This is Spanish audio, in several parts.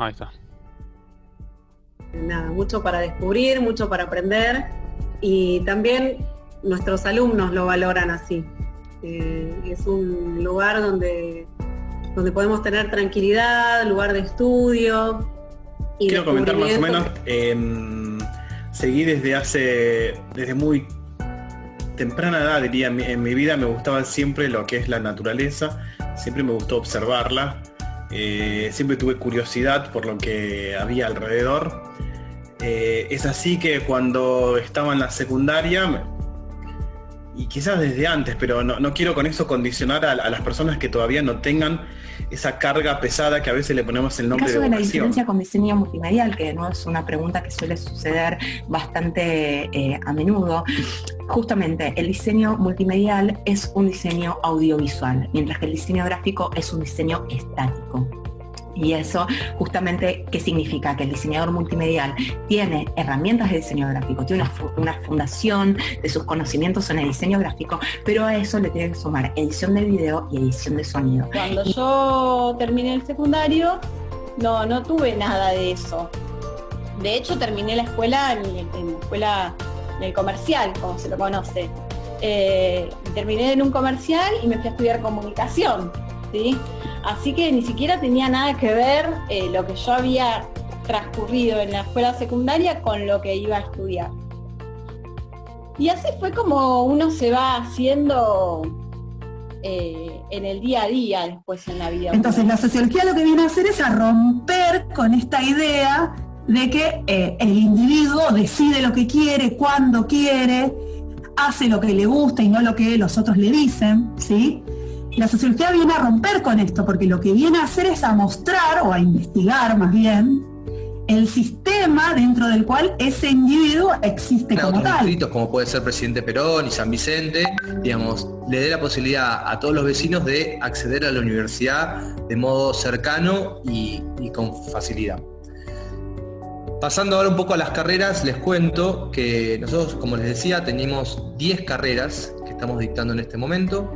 Ahí está. Nada, mucho para descubrir, mucho para aprender, y también nuestros alumnos lo valoran así. Es un lugar donde podemos tener tranquilidad, lugar de estudio. Y quiero comentar más o menos, seguí desde muy temprana edad, diría, en mi vida me gustaba siempre lo que es la naturaleza, siempre me gustó observarla, siempre tuve curiosidad por lo que había alrededor. Es así que cuando estaba en la secundaria, y quizás desde antes, pero no quiero con eso condicionar a las personas que todavía no tengan esa carga pesada que a veces le ponemos el nombre de vocación. En el caso de la diferencia con diseño multimedial, que no es una pregunta que suele suceder bastante a menudo, justamente el diseño multimedial es un diseño audiovisual, mientras que el diseño gráfico es un diseño estático. Y eso, justamente, ¿qué significa? Que el diseñador multimedial tiene herramientas de diseño gráfico, tiene una fundación de sus conocimientos en el diseño gráfico, pero a eso le tiene que sumar edición de video y edición de sonido. Cuando yo terminé el secundario, no tuve nada de eso. De hecho, terminé la escuela en el comercial, como se lo conoce. Terminé en un comercial y me fui a estudiar comunicación, ¿sí? Así que ni siquiera tenía nada que ver lo que yo había transcurrido en la escuela secundaria con lo que iba a estudiar. Y así fue como uno se va haciendo en el día a día después en la vida. Entonces la sociología lo que viene a hacer es a romper con esta idea de que el individuo decide lo que quiere, cuándo quiere, hace lo que le gusta y no lo que los otros le dicen, ¿sí? La sociología viene a romper con esto, porque lo que viene a hacer es a mostrar, o a investigar más bien, el sistema dentro del cual ese individuo existe como tal. Distritos, como puede ser Presidente Perón y San Vicente, digamos, le dé la posibilidad a todos los vecinos de acceder a la universidad de modo cercano y con facilidad. Pasando ahora un poco a las carreras, les cuento que nosotros, como les decía, tenemos 10 carreras que estamos dictando en este momento,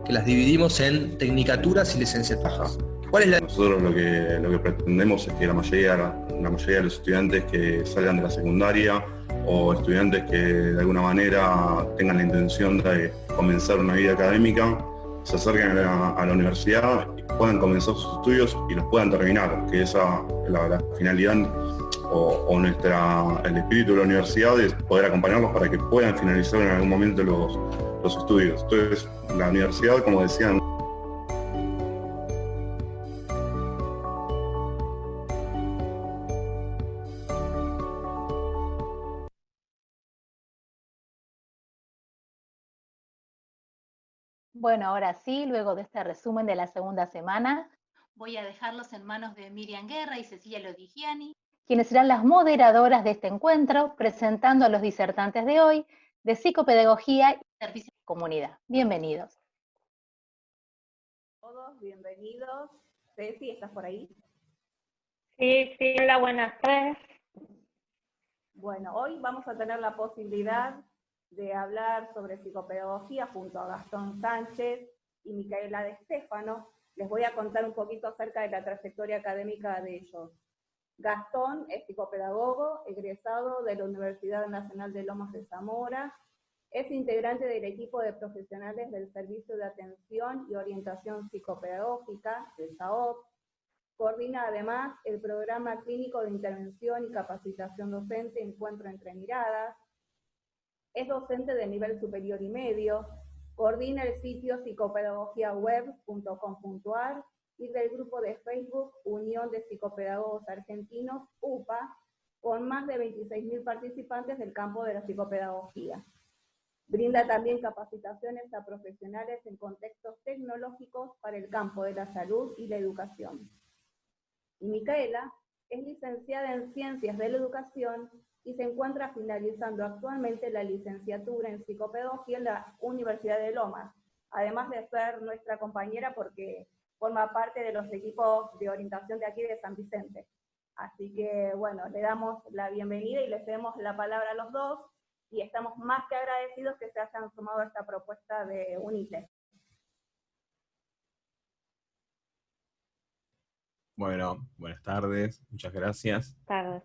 que las dividimos en tecnicaturas y licenciaturas. ¿Cuál es la...? Nosotros lo que pretendemos es que la mayoría de los estudiantes que salgan de la secundaria o estudiantes que de alguna manera tengan la intención de comenzar una vida académica se acerquen a la universidad y puedan comenzar sus estudios y los puedan terminar, que esa es la finalidad o el espíritu de la universidad es poder acompañarlos para que puedan finalizar en algún momento los estudios. Entonces, la universidad, como decían, Bueno, ahora sí, luego de este resumen de la segunda semana, voy a dejarlos en manos de Miriam Guerra y Cecilia Lodigiani, quienes serán las moderadoras de este encuentro, presentando a los disertantes de hoy de Psicopedagogía y Servicios de Comunidad. Bienvenidos. Todos, bienvenidos. Ceci, ¿estás por ahí? Sí, hola, buenas tardes. Bueno, hoy vamos a tener la posibilidad de hablar sobre psicopedagogía junto a Gastón Sánchez y Micaela de Stefano. Les voy a contar un poquito acerca de la trayectoria académica de ellos. Gastón es psicopedagogo, egresado de la Universidad Nacional de Lomas de Zamora, es integrante del equipo de profesionales del Servicio de Atención y Orientación Psicopedagógica, del SAOP, coordina además el programa clínico de intervención y capacitación docente Encuentro entre Miradas, es docente de nivel superior y medio, coordina el sitio psicopedagogiaweb.com.ar y del grupo de Facebook Unión de Psicopedagogos Argentinos, UPA, con más de 26.000 participantes del campo de la psicopedagogía. Brinda también capacitaciones a profesionales en contextos tecnológicos para el campo de la salud y la educación. Y Micaela es licenciada en Ciencias de la Educación y se encuentra finalizando actualmente la licenciatura en Psicopedagogía en la Universidad de Lomas, además de ser nuestra compañera porque forma parte de los equipos de orientación de aquí de San Vicente. Así que, bueno, le damos la bienvenida y les cedemos la palabra a los dos, y estamos más que agradecidos que se hayan sumado a esta propuesta de UNITE. Bueno, buenas tardes, muchas gracias. Tardes.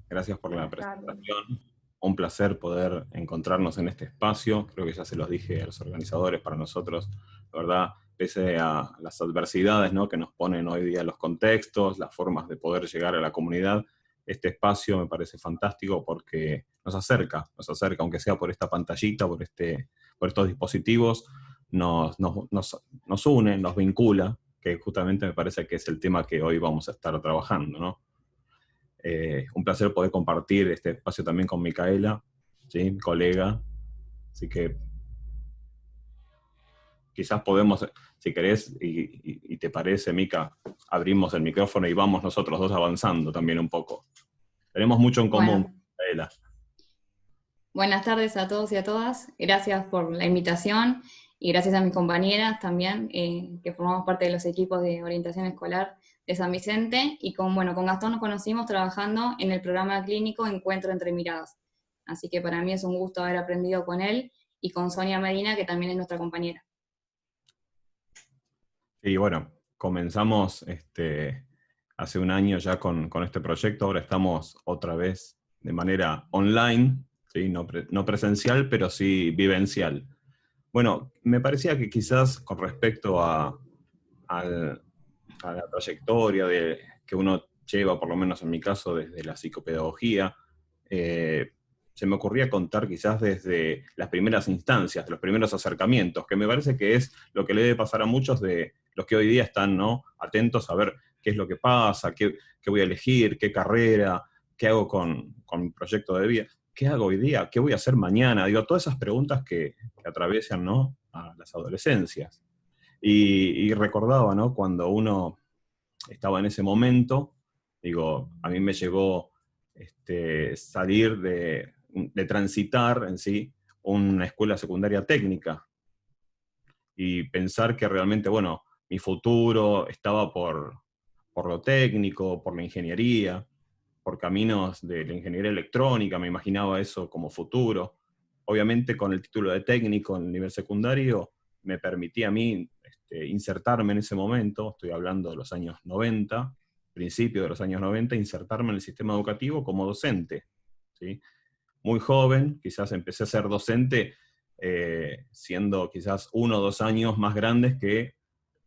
Gracias por la Buenas tardes. presentación. Un placer poder encontrarnos en este espacio. Creo que ya se los dije a los organizadores, para nosotros, la verdad, pese a las adversidades, ¿no?, que nos ponen hoy día los contextos, las formas de poder llegar a la comunidad, este espacio me parece fantástico porque nos acerca, aunque sea por esta pantallita, por estos dispositivos, nos une, nos vincula, que justamente me parece que es el tema que hoy vamos a estar trabajando, ¿no? Un placer poder compartir este espacio también con Micaela, ¿sí?, colega. Así que quizás podemos, si querés y te parece, Mica, abrimos el micrófono y vamos nosotros dos avanzando también un poco. Tenemos mucho en común, Bueno, Micaela. buenas tardes a todos y a todas. Gracias por la invitación y gracias a mis compañeras también, que formamos parte de los equipos de orientación escolar de San Vicente. Y con Gastón nos conocimos trabajando en el programa clínico Encuentro entre Miradas. Así que para mí es un gusto haber aprendido con él y con Sonia Medina, que también es nuestra compañera. Y bueno, comenzamos hace un año ya con este proyecto, ahora estamos otra vez de manera online, ¿sí?, no presencial, pero sí vivencial. Bueno, me parecía que quizás con respecto a la trayectoria que uno lleva, por lo menos en mi caso, desde la psicopedagogía, se me ocurría contar quizás desde las primeras instancias, de los primeros acercamientos, que me parece que es lo que le debe pasar a muchos de los que hoy día están, ¿no?, atentos a ver qué es lo que pasa, qué voy a elegir, qué carrera, qué hago con mi proyecto de vida, qué hago hoy día, qué voy a hacer mañana. Digo, todas esas preguntas que atraviesan, ¿no?, a las adolescencias. Y recordaba, ¿no?, cuando uno estaba en ese momento, digo, a mí me llegó salir de transitar en sí una escuela secundaria técnica y pensar que realmente, bueno, mi futuro estaba por lo técnico, por la ingeniería, por caminos de la ingeniería electrónica, me imaginaba eso como futuro. Obviamente con el título de técnico en el nivel secundario me permitía a mí insertarme en ese momento, estoy hablando de los años 90, principio de los años 90, insertarme en el sistema educativo como docente, ¿sí? Muy joven, quizás empecé a ser docente siendo quizás 1 o 2 años más grandes que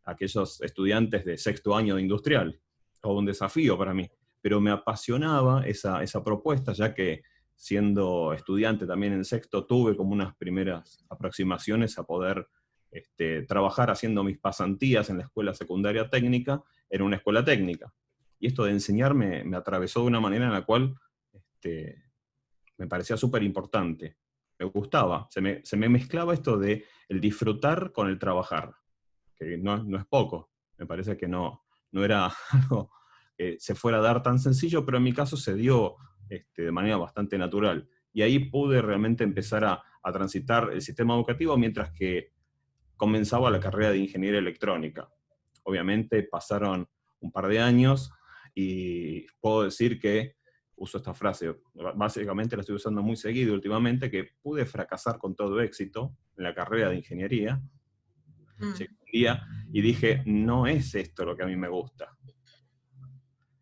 aquellos estudiantes de sexto año de industrial. Todo un desafío para mí, pero me apasionaba esa propuesta, ya que siendo estudiante también en sexto tuve como unas primeras aproximaciones a poder trabajar haciendo mis pasantías en la escuela secundaria técnica, en una escuela técnica. Y esto de enseñar me atravesó de una manera en la cual me parecía súper importante. Me gustaba, se me mezclaba esto de el disfrutar con el trabajar, que no es poco. Me parece que no era algo que se fuera a dar tan sencillo, pero en mi caso se dio de manera bastante natural. Y ahí pude realmente empezar a transitar el sistema educativo mientras que comenzaba la carrera de ingeniería electrónica. Obviamente pasaron un par de años y puedo decir que, uso esta frase, básicamente la estoy usando muy seguido últimamente, que pude fracasar con todo éxito en la carrera de ingeniería. Llegué un día y dije, no es esto lo que a mí me gusta.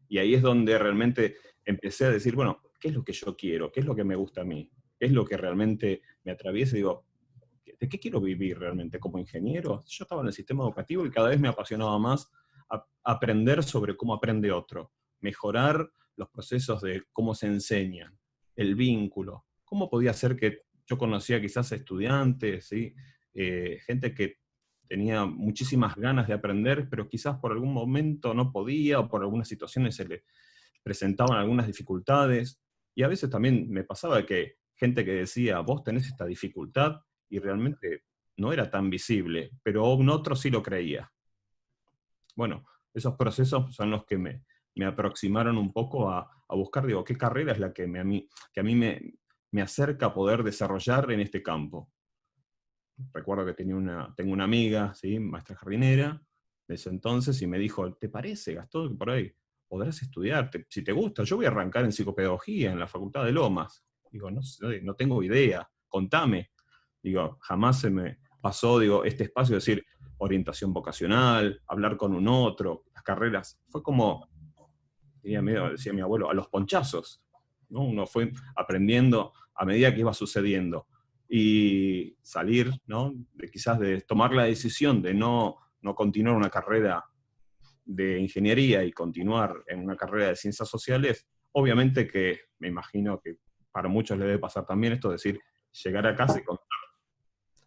Y ahí es donde realmente empecé a decir, bueno, ¿qué es lo que yo quiero? ¿Qué es lo que me gusta a mí? ¿Qué es lo que realmente me atraviesa? Y digo, ¿de qué quiero vivir realmente? ¿Como ingeniero? Yo estaba en el sistema educativo y cada vez me apasionaba más aprender sobre cómo aprende otro, mejorar los procesos de cómo se enseñan, el vínculo. ¿Cómo podía ser que yo conocía quizás estudiantes, ¿sí? Gente que tenía muchísimas ganas de aprender, pero quizás por algún momento no podía, o por algunas situaciones se le presentaban algunas dificultades, y a veces también me pasaba que gente que decía, vos tenés esta dificultad, y realmente no era tan visible, pero un otro sí lo creía. Bueno, esos procesos son los que me aproximaron un poco a buscar, digo, qué carrera es la que a mí me acerca a poder desarrollar en este campo. Recuerdo que tengo una amiga, ¿sí?, maestra jardinera, de ese entonces, y me dijo, ¿te parece, Gastón, que por ahí podrás estudiar? Si te gusta, yo voy a arrancar en psicopedagogía en la Facultad de Lomas. Digo, no tengo idea, contame. Digo, jamás se me pasó, digo, este espacio de decir, orientación vocacional, hablar con un otro, las carreras. Fue como, decía mi abuelo, a los ponchazos, ¿no? Uno fue aprendiendo a medida que iba sucediendo. Y salir, ¿no? Quizás de tomar la decisión de no continuar una carrera de ingeniería y continuar en una carrera de ciencias sociales, obviamente que me imagino que para muchos le debe pasar también esto, decir, llegar a casa y contar,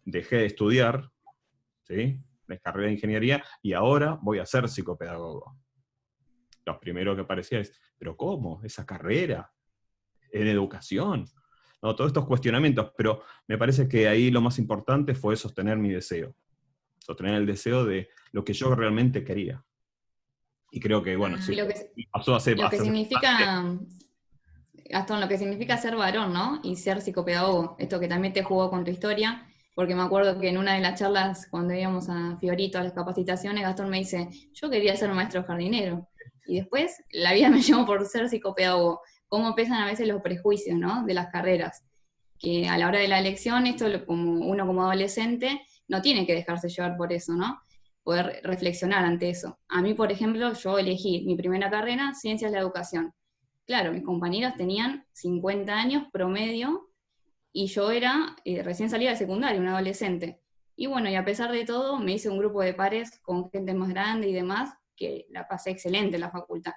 dejé de estudiar, ¿sí?, la carrera de ingeniería, y ahora voy a ser psicopedagogo. Lo primero que parecía es, ¿pero cómo? ¿Esa carrera? ¿En educación? No, todos estos cuestionamientos, pero me parece que ahí lo más importante fue sostener mi deseo. Sostener el deseo de lo que yo realmente quería. Y creo que, bueno, sí, pasó a ser... Lo que significa, Gastón, lo que significa ser varón, ¿no? Y ser psicopedagogo. Esto que también te jugó con tu historia, porque me acuerdo que en una de las charlas, cuando íbamos a Fiorito, a las capacitaciones, Gastón me dice, yo quería ser maestro jardinero. Y después la vida me llevó por ser psicopedagogo. Cómo pesan a veces los prejuicios, ¿no?, de las carreras. Que a la hora de la elección, esto como uno como adolescente no tiene que dejarse llevar por eso, ¿no? Poder reflexionar ante eso. A mí, por ejemplo, yo elegí mi primera carrera, Ciencias de la Educación. Claro, mis compañeros tenían 50 años promedio, y yo era recién salida de secundaria, un adolescente. Y bueno, y a pesar de todo, me hice un grupo de pares con gente más grande y demás, que la pasé excelente en la facultad.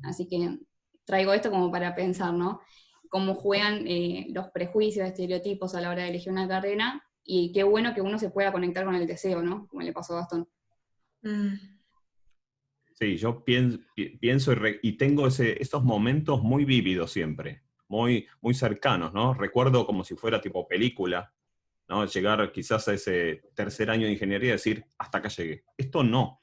Así que traigo esto como para pensar, ¿no? Cómo juegan los prejuicios, estereotipos a la hora de elegir una carrera, y qué bueno que uno se pueda conectar con el deseo, ¿no? Como le pasó a Gastón. Sí, yo pienso y tengo estos momentos muy vívidos siempre, muy, muy cercanos, ¿no? Recuerdo como si fuera tipo película, ¿no? Llegar quizás a ese tercer año de ingeniería y decir, hasta acá llegué. Esto no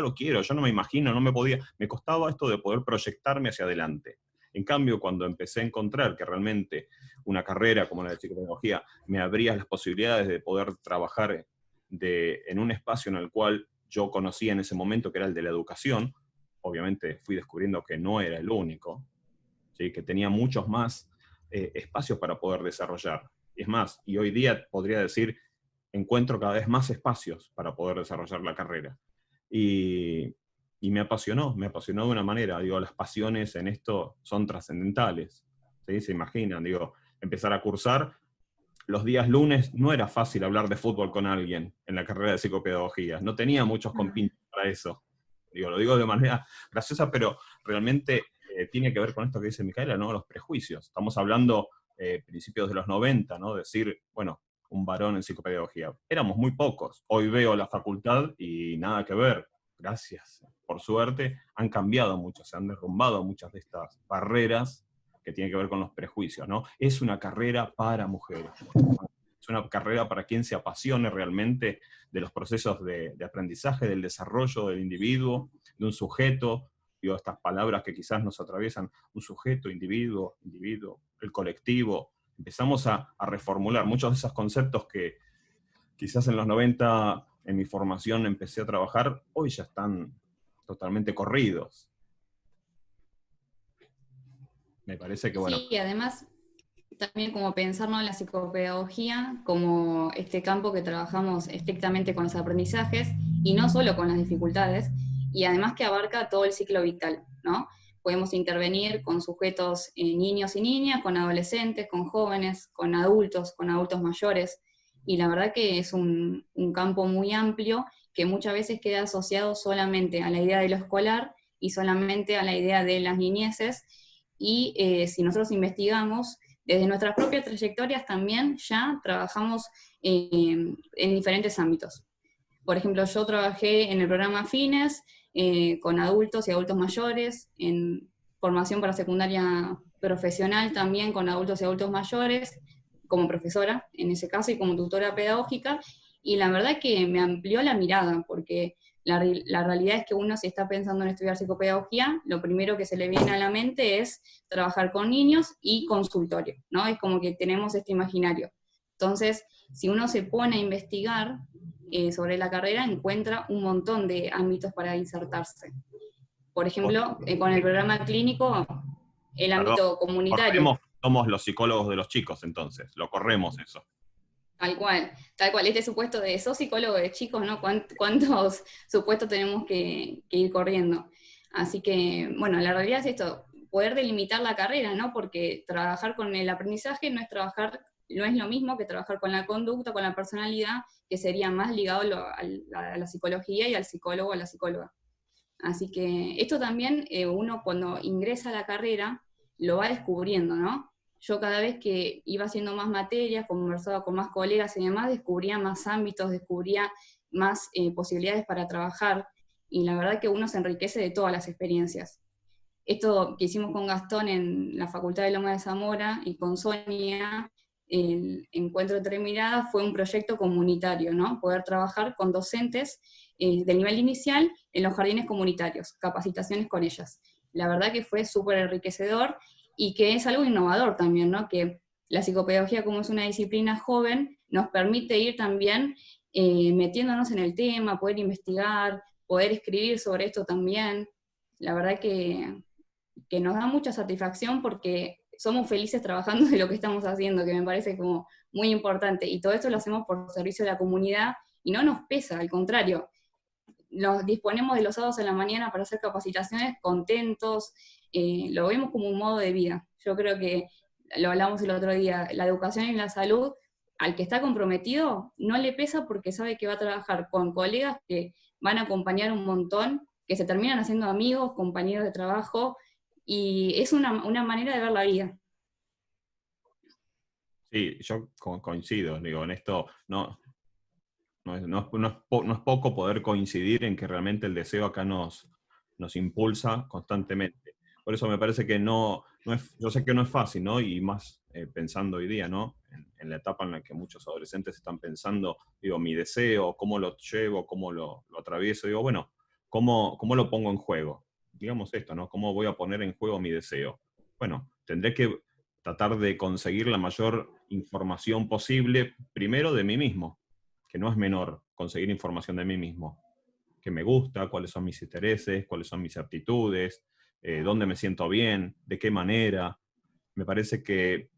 lo quiero, yo no me imagino, no me podía, me costaba esto de poder proyectarme hacia adelante. En cambio, cuando empecé a encontrar que realmente una carrera como la de psicopedagogía me abría las posibilidades de poder trabajar en un espacio en el cual yo conocía en ese momento, que era el de la educación, obviamente fui descubriendo que no era el único, ¿sí?, que tenía muchos más espacios para poder desarrollar. Es más, y hoy día podría decir, encuentro cada vez más espacios para poder desarrollar la carrera. Y me apasionó de una manera. Digo, las pasiones en esto son trascendentales, ¿sí? Se imaginan, digo, empezar a cursar. Los días lunes no era fácil hablar de fútbol con alguien en la carrera de psicopedagogía. No tenía muchos compinches para eso. Digo, lo digo de manera graciosa, pero realmente tiene que ver con esto que dice Micaela, ¿no? Los prejuicios. Estamos hablando principios de los 90, ¿no? Decir, bueno, un varón en psicopedagogía. Éramos muy pocos. Hoy veo la facultad y nada que ver. Gracias. Por suerte, han cambiado mucho, se han derrumbado muchas de estas barreras que tienen que ver con los prejuicios, ¿no? Es una carrera para mujeres. Es una carrera para quien se apasione realmente de los procesos de aprendizaje, del desarrollo del individuo, de un sujeto. Digo, estas palabras que quizás nos atraviesan, un sujeto, individuo, el colectivo. Empezamos a reformular muchos de esos conceptos que quizás en los 90, en mi formación, empecé a trabajar, hoy ya están totalmente corridos. Me parece que, bueno... Sí, y además, también como pensarnos en la psicopedagogía como este campo que trabajamos estrictamente con los aprendizajes, y no solo con las dificultades, y además que abarca todo el ciclo vital, ¿no? Podemos intervenir con sujetos, niños y niñas, con adolescentes, con jóvenes, con adultos mayores, y la verdad que es un campo muy amplio que muchas veces queda asociado solamente a la idea de lo escolar y solamente a la idea de las niñeces, y si nosotros investigamos, desde nuestras propias trayectorias también ya trabajamos en diferentes ámbitos. Por ejemplo, yo trabajé en el programa FINES, con adultos y adultos mayores, en formación para secundaria profesional también con adultos y adultos mayores, como profesora en ese caso y como tutora pedagógica, y la verdad que me amplió la mirada, porque la realidad es que uno, si está pensando en estudiar psicopedagogía, lo primero que se le viene a la mente es trabajar con niños y consultorio, ¿no? Es como que tenemos este imaginario. Entonces, si uno se pone a investigar sobre la carrera, encuentra un montón de ámbitos para insertarse. Por ejemplo, con el programa clínico, el ámbito comunitario. Somos los psicólogos de los chicos, entonces, lo corremos eso. Tal cual, tal cual. Este supuesto de sos psicólogo de chicos, ¿no? ¿Cuántos supuestos tenemos que ir corriendo? Así que, bueno, la realidad es esto, poder delimitar la carrera, ¿no? Porque trabajar con el aprendizaje no es lo mismo que trabajar con la conducta, con la personalidad, que sería más ligado a la psicología y al psicólogo, a la psicóloga. Así que esto también uno cuando ingresa a la carrera lo va descubriendo, ¿no? Yo cada vez que iba haciendo más materias, conversaba con más colegas y demás, descubría más ámbitos, descubría más posibilidades para trabajar, y la verdad que uno se enriquece de todas las experiencias. Esto que hicimos con Gastón en la Facultad de Loma de Zamora y con Sonia, el Encuentro de Tres Miradas, fue un proyecto comunitario, ¿no? Poder trabajar con docentes del nivel inicial en los jardines comunitarios, capacitaciones con ellas. La verdad que fue súper enriquecedor y que es algo innovador también, ¿no? Que la psicopedagogía, como es una disciplina joven, nos permite ir también metiéndonos en el tema, poder investigar, poder escribir sobre esto también. La verdad que nos da mucha satisfacción porque somos felices trabajando de lo que estamos haciendo, que me parece como muy importante. Y todo esto lo hacemos por servicio de la comunidad y no nos pesa, al contrario. Nos disponemos de los sábados en la mañana para hacer capacitaciones contentos, lo vemos como un modo de vida. Yo creo que, lo hablamos el otro día, la educación y la salud, al que está comprometido, no le pesa porque sabe que va a trabajar con colegas que van a acompañar un montón, que se terminan haciendo amigos, compañeros de trabajo, y es una manera de ver la vida. Sí, yo coincido, digo, en esto no es poco poder coincidir en que realmente el deseo acá nos impulsa constantemente. Por eso me parece que no es, yo sé que no es fácil, ¿no? Y más pensando hoy día, ¿no? En la etapa en la que muchos adolescentes están pensando, digo, mi deseo, cómo lo llevo, cómo lo atravieso, digo, bueno, ¿cómo lo pongo en juego? Digamos esto, ¿no? ¿Cómo voy a poner en juego mi deseo? Bueno, tendré que tratar de conseguir la mayor información posible, primero de mí mismo, que no es menor conseguir información de mí mismo, que me gusta, cuáles son mis intereses, cuáles son mis aptitudes, dónde me siento bien, de qué manera. Me parece que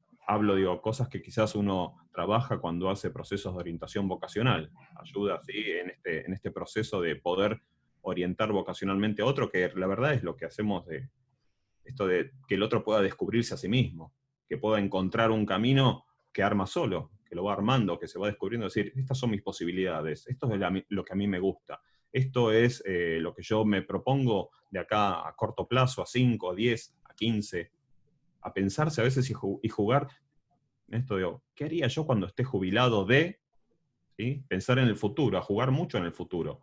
digo, cosas que quizás uno trabaja cuando hace procesos de orientación vocacional. Ayuda, ¿sí? en este proceso de poder orientar vocacionalmente a otro, que la verdad es lo que hacemos de esto de que el otro pueda descubrirse a sí mismo, que pueda encontrar un camino que arma solo, que lo va armando, que se va descubriendo, decir, estas son mis posibilidades, esto es lo que a mí me gusta, esto es lo que yo me propongo de acá a corto plazo, a 5, a 10, a 15, a pensarse a veces y jugar en esto de, ¿qué haría yo cuando esté jubilado de? ¿Sí? Pensar en el futuro, a jugar mucho en el futuro.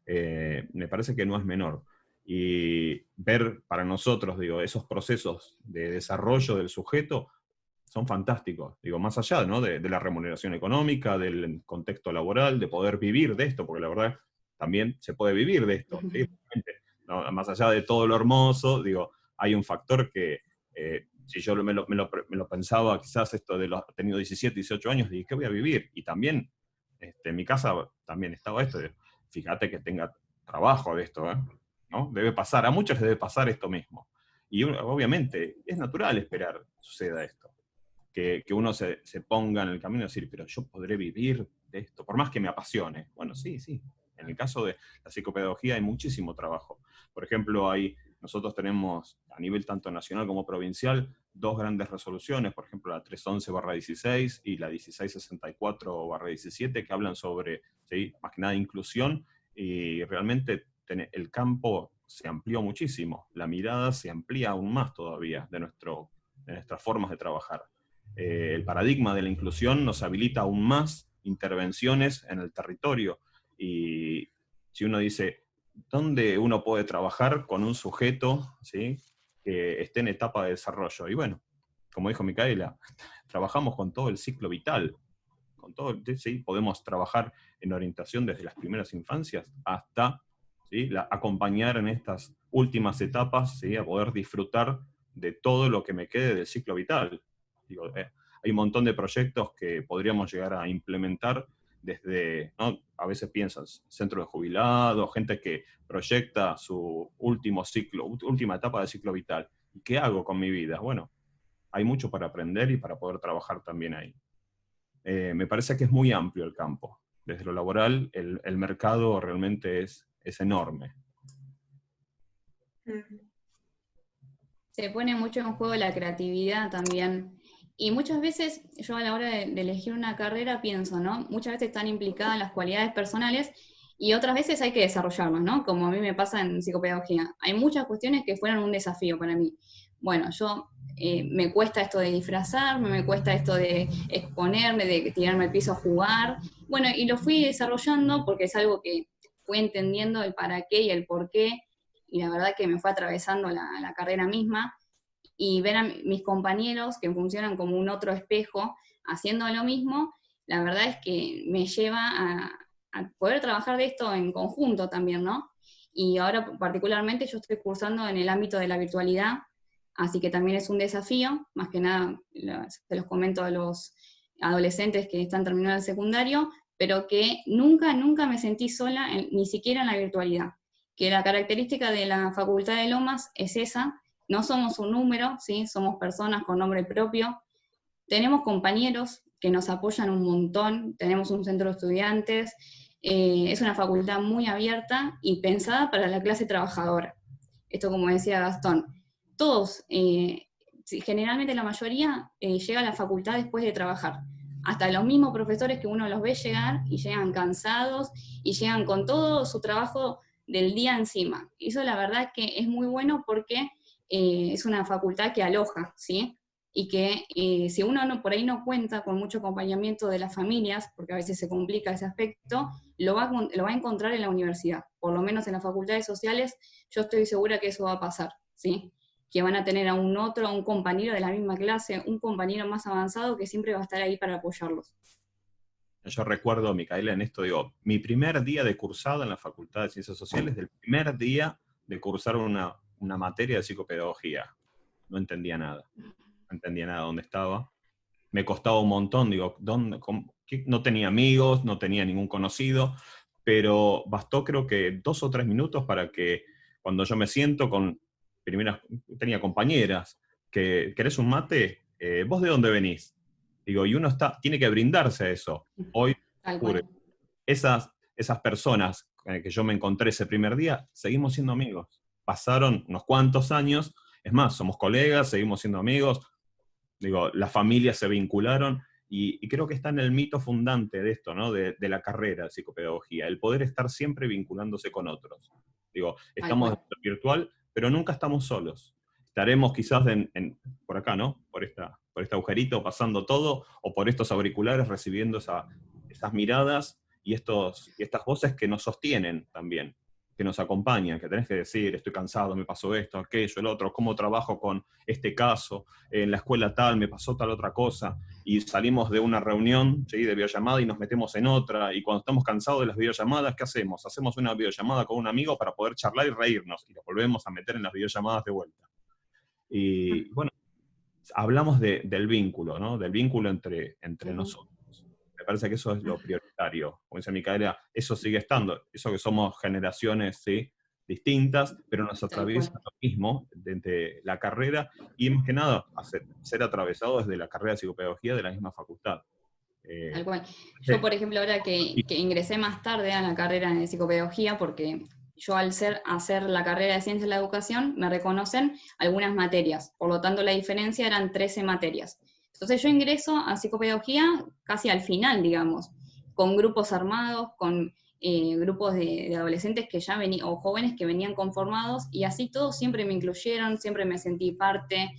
Me parece que no es menor. Y ver para nosotros, digo, esos procesos de desarrollo del sujeto son fantásticos. Digo, más allá, ¿no? de la remuneración económica, del contexto laboral, de poder vivir de esto, porque la verdad también se puede vivir de esto. ¿Sí? No, más allá de todo lo hermoso, digo, hay un factor que, si yo me lo pensaba, quizás esto de los tenido 17, 18 años, dije, ¿qué voy a vivir? Y también, en mi casa también estaba esto, de, fíjate que tenga trabajo de esto, ¿no? Debe pasar, a muchos les debe pasar esto mismo. Y obviamente es natural esperar suceda esto, que uno se ponga en el camino y decir, pero yo podré vivir de esto, por más que me apasione. Bueno, sí. En el caso de la psicopedagogía hay muchísimo trabajo. Por ejemplo, nosotros tenemos a nivel tanto nacional como provincial 2 grandes resoluciones, por ejemplo la 311/16 y la 1664/17, que hablan sobre, ¿sí? más que nada, inclusión, y realmente el campo se amplió muchísimo, la mirada se amplía aún más todavía de nuestras formas de trabajar. El paradigma de la inclusión nos habilita aún más intervenciones en el territorio, y si uno dice, ¿dónde uno puede trabajar con un sujeto, ¿sí? que esté en etapa de desarrollo? Y bueno, como dijo Micaela, trabajamos con todo el ciclo vital, con todo, ¿sí? Podemos trabajar en orientación desde las primeras infancias hasta, ¿sí? acompañar en estas últimas etapas, ¿sí? a poder disfrutar de todo lo que me quede del ciclo vital. Digo, hay un montón de proyectos que podríamos llegar a implementar desde, ¿no? a veces piensas, centro de jubilados, gente que proyecta su último ciclo, última etapa de ciclo vital. ¿Y qué hago con mi vida? Bueno, hay mucho para aprender y para poder trabajar también ahí. me parece que es muy amplio el campo. Desde lo laboral, el mercado realmente es enorme. Se pone mucho en juego la creatividad también. Y muchas veces, yo a la hora de elegir una carrera pienso, ¿no? Muchas veces están implicadas las cualidades personales y otras veces hay que desarrollarlas, ¿no? Como a mí me pasa en psicopedagogía. Hay muchas cuestiones que fueron un desafío para mí. Bueno, me cuesta esto de disfrazarme, me cuesta esto de exponerme, de tirarme al piso a jugar. Bueno, y lo fui desarrollando porque es algo que fui entendiendo el para qué y el por qué, y la verdad que me fue atravesando la carrera misma, y ver a mis compañeros que funcionan como un otro espejo haciendo lo mismo, la verdad es que me lleva a poder trabajar de esto en conjunto también, ¿no? Y ahora particularmente yo estoy cursando en el ámbito de la virtualidad, así que también es un desafío, más que nada se los comento a los adolescentes que están terminando el secundario, pero que nunca me sentí sola, ni siquiera en la virtualidad, que la característica de la Facultad de Lomas es esa. No somos un número, ¿sí? Somos personas con nombre propio. Tenemos compañeros que nos apoyan un montón, tenemos un centro de estudiantes, es una facultad muy abierta y pensada para la clase trabajadora. Esto, como decía Gastón, todos, generalmente la mayoría, llega a la facultad después de trabajar. Hasta los mismos profesores que uno los ve llegar y llegan cansados y llegan con todo su trabajo del día encima. Y eso la verdad que es muy bueno porque es una facultad que aloja, ¿sí? Y que si uno por ahí no cuenta con mucho acompañamiento de las familias, porque a veces se complica ese aspecto, lo va a encontrar en la universidad. Por lo menos en las facultades sociales, yo estoy segura que eso va a pasar, ¿sí? Que van a tener a un compañero de la misma clase, un compañero más avanzado que siempre va a estar ahí para apoyarlos. Yo recuerdo, Micaela, en esto digo, mi primer día de cursado en la Facultad de Ciencias Sociales, del primer día de cursar una materia de psicopedagogía. No entendía nada dónde estaba. Me costaba un montón, digo, no tenía amigos, no tenía ningún conocido, pero bastó creo que 2 o 3 minutos para que cuando yo me siento tenía compañeras, ¿querés un mate? ¿Vos de dónde venís? Digo, y uno tiene que brindarse a eso. Hoy, esas personas que yo me encontré ese primer día, seguimos siendo amigos. Pasaron unos cuantos años, es más, somos colegas, seguimos siendo amigos, digo, las familias se vincularon, y creo que está en el mito fundante de esto, ¿no? De la carrera de psicopedagogía, el poder estar siempre vinculándose con otros. Digo, estamos en lo virtual, pero nunca estamos solos. Estaremos quizás por acá, ¿no? Por este agujerito pasando todo, o por estos auriculares recibiendo esas miradas y estas voces que nos sostienen también, que nos acompañan, que tenés que decir, estoy cansado, me pasó esto, aquello, el otro, cómo trabajo con este caso, en la escuela tal, me pasó tal otra cosa, y salimos de una reunión, ¿sí?, de videollamada y nos metemos en otra, y cuando estamos cansados de las videollamadas, ¿qué hacemos? Hacemos una videollamada con un amigo para poder charlar y reírnos, y nos volvemos a meter en las videollamadas de vuelta. Y bueno, hablamos del vínculo, ¿no? Del vínculo entre nosotros. Me parece que eso es lo prioritario. Como dice Micaela, eso sigue estando. Eso que somos generaciones, ¿sí?, distintas, pero nos atraviesa lo mismo desde la carrera, y más que nada ser atravesados desde la carrera de psicopedagogía de la misma facultad. Tal cual. Yo, por ejemplo, ahora que ingresé más tarde a la carrera de psicopedagogía, porque yo al hacer la carrera de Ciencias de la Educación, me reconocen algunas materias, por lo tanto la diferencia eran 13 materias. Entonces yo ingreso a psicopedagogía casi al final, digamos, con grupos armados, con grupos de adolescentes que ya venían, o jóvenes que venían conformados, y así todos siempre me incluyeron, siempre me sentí parte,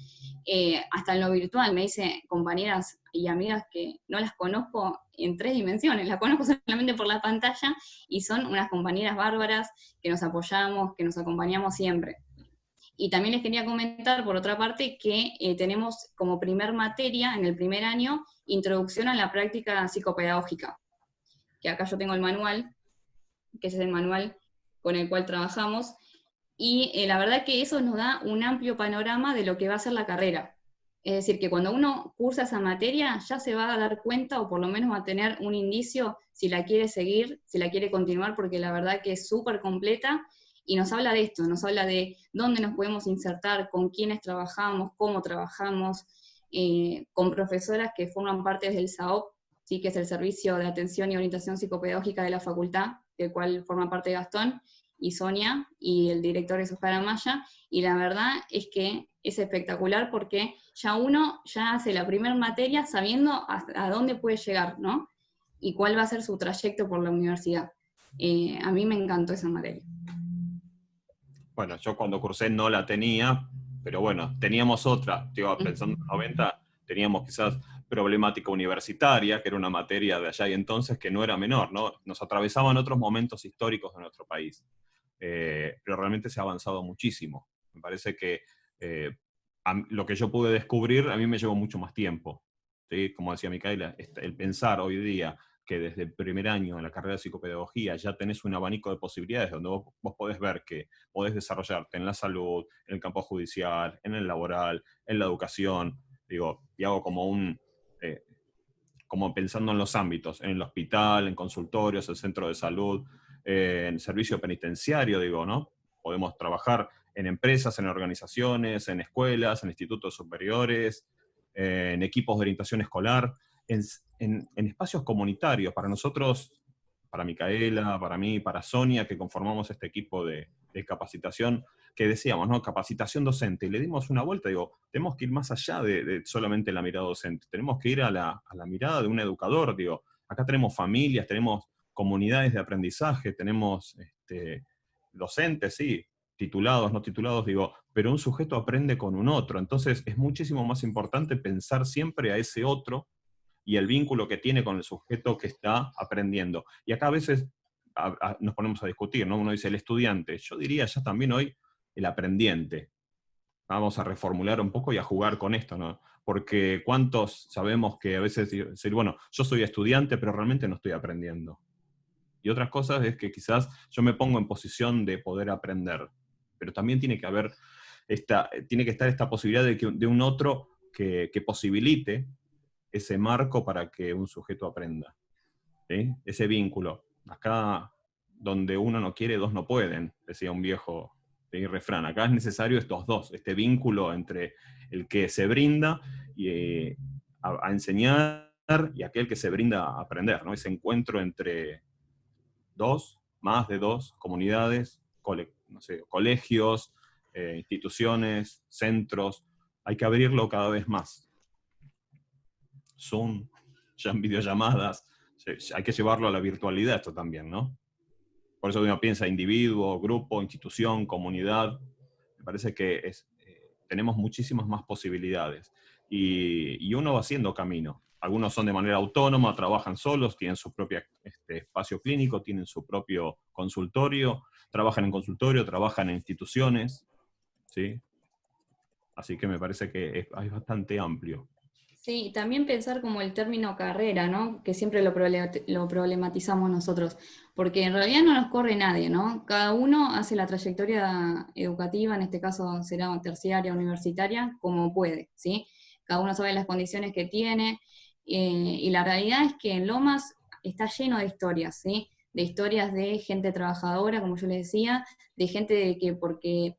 hasta en lo virtual, me hice compañeras y amigas que no las conozco en 3 dimensiones, las conozco solamente por la pantalla, y son unas compañeras bárbaras que nos apoyamos, que nos acompañamos siempre. Y también les quería comentar, por otra parte, que tenemos como primer materia, en el primer año, Introducción a la Práctica Psicopedagógica, que acá yo tengo el manual, que ese es el manual con el cual trabajamos, y la verdad que eso nos da un amplio panorama de lo que va a ser la carrera. Es decir, que cuando uno cursa esa materia, ya se va a dar cuenta, o por lo menos va a tener un indicio si la quiere seguir, si la quiere continuar, porque la verdad que es súper completa, y nos habla de esto, nos habla de dónde nos podemos insertar, con quiénes trabajamos, cómo trabajamos, con profesoras que forman parte del SAOP, ¿sí? Que es el Servicio de Atención y Orientación Psicopedagógica de la Facultad, del cual forma parte Gastón y Sonia, y el director es Oscar Amaya, y la verdad es que es espectacular porque ya uno ya hace la primera materia sabiendo a dónde puede llegar, ¿no? Y cuál va a ser su trayecto por la universidad. A mí me encantó esa materia. Bueno, yo cuando cursé no la tenía, pero bueno, teníamos otra, digo, pensando en los 90, teníamos quizás problemática universitaria, que era una materia de allá y entonces que no era menor, ¿no? Nos atravesaban otros momentos históricos de nuestro país. Pero realmente se ha avanzado muchísimo. Me parece que lo que yo pude descubrir a mí me llevó mucho más tiempo. ¿Sí? Como decía Micaela, el pensar hoy día que desde el primer año en la carrera de psicopedagogía ya tenés un abanico de posibilidades donde vos podés ver que podés desarrollarte en la salud, en el campo judicial, en el laboral, en la educación, digo, y hago como como pensando en los ámbitos, en el hospital, en consultorios, el centro de salud, en servicio penitenciario, digo, ¿no? Podemos trabajar en empresas, en organizaciones, en escuelas, en institutos superiores, en equipos de orientación escolar, en espacios comunitarios. Para nosotros, para Micaela, para mí, para Sonia, que conformamos este equipo de capacitación, que decíamos, ¿no? Capacitación docente, y le dimos una vuelta, digo, tenemos que ir más allá de solamente la mirada docente, tenemos que ir a la mirada de un educador, digo, acá tenemos familias, tenemos comunidades de aprendizaje, tenemos docentes, sí, titulados, no titulados, digo, pero un sujeto aprende con un otro, entonces es muchísimo más importante pensar siempre a ese otro y el vínculo que tiene con el sujeto que está aprendiendo. Y acá a veces nos ponemos a discutir, ¿no? Uno dice el estudiante, yo diría ya también hoy el aprendiente. Vamos a reformular un poco y a jugar con esto, ¿no? Porque cuántos sabemos que a veces decir, bueno, yo soy estudiante, pero realmente no estoy aprendiendo. Y otras cosas es que quizás yo me pongo en posición de poder aprender, pero también tiene que haber tiene que estar esta posibilidad de un otro que posibilite ese marco para que un sujeto aprenda. ¿Sí? Ese vínculo. Acá, donde uno no quiere, dos no pueden, decía un viejo refrán. Acá es necesario estos dos, este vínculo entre el que se brinda a enseñar y aquel que se brinda a aprender, ¿no? Ese encuentro entre más de dos comunidades, no sé, colegios, instituciones, centros. Hay que abrirlo cada vez más. Zoom, ya en videollamadas, hay que llevarlo a la virtualidad esto también, ¿no? Por eso uno piensa individuo, grupo, institución, comunidad. Me parece que tenemos muchísimas más posibilidades. Y uno va haciendo camino. Algunos son de manera autónoma, trabajan solos, tienen su propio espacio clínico, tienen su propio consultorio, trabajan en consultorio, trabajan en instituciones, ¿sí? Así que me parece que es bastante amplio. Sí, también pensar como el término carrera, ¿no? Que siempre lo problematizamos nosotros, porque en realidad no nos corre nadie, ¿no? Cada uno hace la trayectoria educativa, en este caso será terciaria, universitaria, como puede, ¿sí? Cada uno sabe las condiciones que tiene, y la realidad es que en Lomas está lleno de historias, ¿sí? De historias de gente trabajadora, como yo les decía, de gente que porque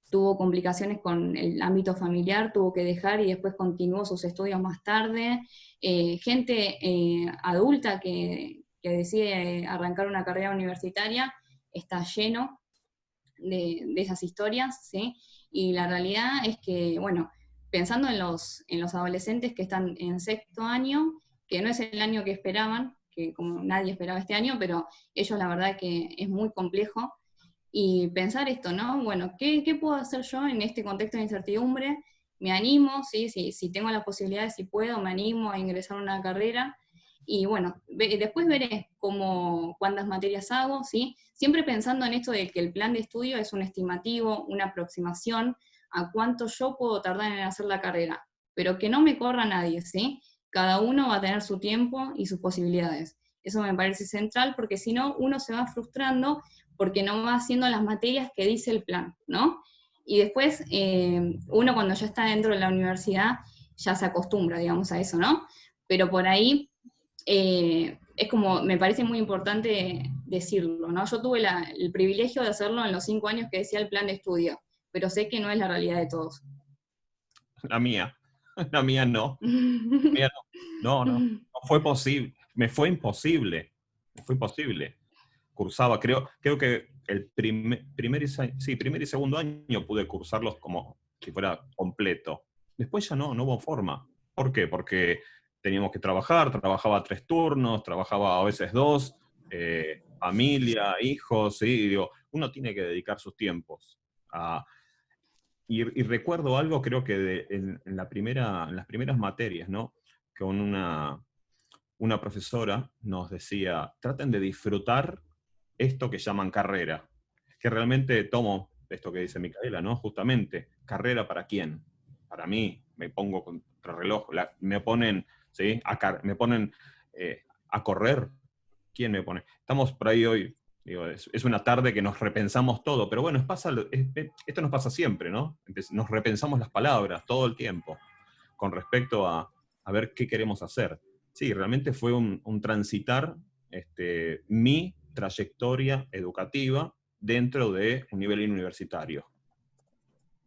tuvo complicaciones con el ámbito familiar, tuvo que dejar y después continuó sus estudios más tarde, gente adulta que decide arrancar una carrera universitaria, está lleno de esas historias, ¿sí? Y la realidad es que, bueno, pensando en los adolescentes que están en sexto año, que no es el año que esperaban, que como nadie esperaba este año, pero ellos la verdad que es muy complejo, y pensar esto, ¿no? Bueno, ¿qué puedo hacer yo en este contexto de incertidumbre? Me animo, ¿sí? Si tengo la posibilidad, si puedo, me animo a ingresar a una carrera, y bueno, después veré cuántas materias hago, ¿sí? Siempre pensando en esto de que el plan de estudio es un estimativo, una aproximación a cuánto yo puedo tardar en hacer la carrera, pero que no me corra nadie, ¿sí? Cada uno va a tener su tiempo y sus posibilidades. Eso me parece central, porque si no, uno se va frustrando porque no va haciendo las materias que dice el plan, ¿no? Y después, uno cuando ya está dentro de la universidad, ya se acostumbra, digamos, a eso, ¿no? Pero por ahí, es como, me parece muy importante decirlo, ¿no? Yo tuve el privilegio de hacerlo en los 5 años que decía el plan de estudio, pero sé que no es la realidad de todos. La mía. La mía no. La mía no. No fue posible. Me fue imposible. Me fue imposible. Cursaba, creo que el primer y segundo año pude cursarlos como si fuera completo. Después ya no hubo forma. ¿Por qué? Porque teníamos que trabajaba 3 turnos, trabajaba a veces 2, familia, hijos, ¿sí? Y digo, uno tiene que dedicar sus tiempos. Y recuerdo algo, creo que en las primeras materias, ¿no? Con una profesora nos decía, traten de disfrutar esto que llaman carrera, que realmente tomo esto que dice Micaela, ¿no? Justamente, ¿carrera para quién? Para mí, me pongo contra reloj, me ponen, ¿sí? Me ponen a correr. ¿Quién me pone? Estamos por ahí hoy, digo, es una tarde que nos repensamos todo, pero bueno, esto nos pasa siempre, ¿no? Nos repensamos las palabras todo el tiempo, con respecto a ver qué queremos hacer. Sí, realmente fue un transitar mi trayectoria educativa dentro de un nivel universitario.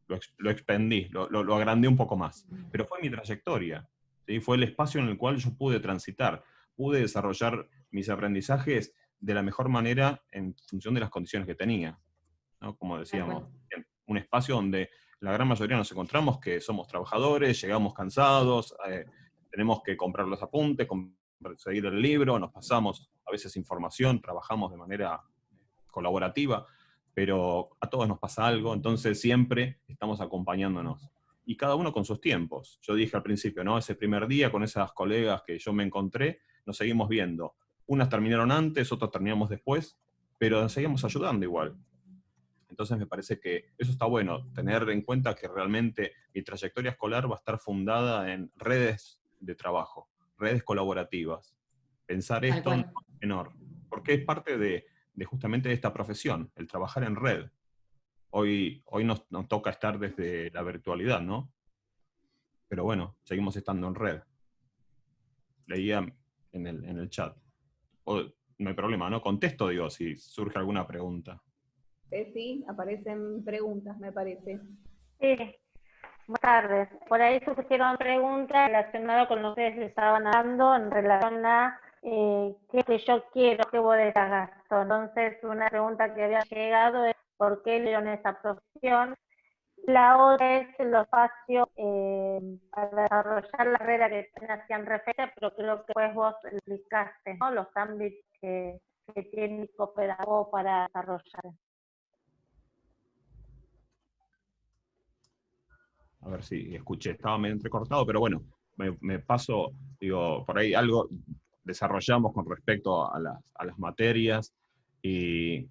Lo expandí, lo agrandé un poco más, pero fue mi trayectoria, ¿sí? Fue el espacio en el cual yo pude transitar, pude desarrollar mis aprendizajes de la mejor manera en función de las condiciones que tenía, ¿no? Como decíamos, un espacio donde la gran mayoría nos encontramos que somos trabajadores, llegamos cansados, tenemos que comprar los apuntes, seguir el libro, nos pasamos a veces información, trabajamos de manera colaborativa, pero a todos nos pasa algo, entonces siempre estamos acompañándonos. Y cada uno con sus tiempos. Yo dije al principio, ¿no? Ese primer día con esas colegas que yo me encontré, nos seguimos viendo. Unas terminaron antes, otras terminamos después, pero nos seguimos ayudando igual. Entonces me parece que eso está bueno, tener en cuenta que realmente mi trayectoria escolar va a estar fundada en redes de trabajo, redes colaborativas. Pensar esto en menor, porque es parte de justamente de esta profesión, el trabajar en red. Hoy nos toca estar desde la virtualidad, ¿no? Pero bueno, seguimos estando en red. Leía en el chat. No hay problema, ¿no? Contesto, digo, si surge alguna pregunta. Sí, aparecen preguntas, me parece. Sí, buenas tardes. Por ahí surgieron preguntas relacionadas con lo que ustedes estaban hablando en relación a qué es que yo quiero, qué bodegas gasto. Entonces, una pregunta que había llegado es ¿por qué eligieron esa profesión? La otra es el espacio para desarrollar la carrera que hacían referencia, pero creo que pues vos explicaste, ¿no? Los ámbitos que tiene el psicopedagogo para desarrollar. A ver si escuché, estaba medio entrecortado, pero bueno, me paso, digo, por ahí algo desarrollamos con respecto a las materias, y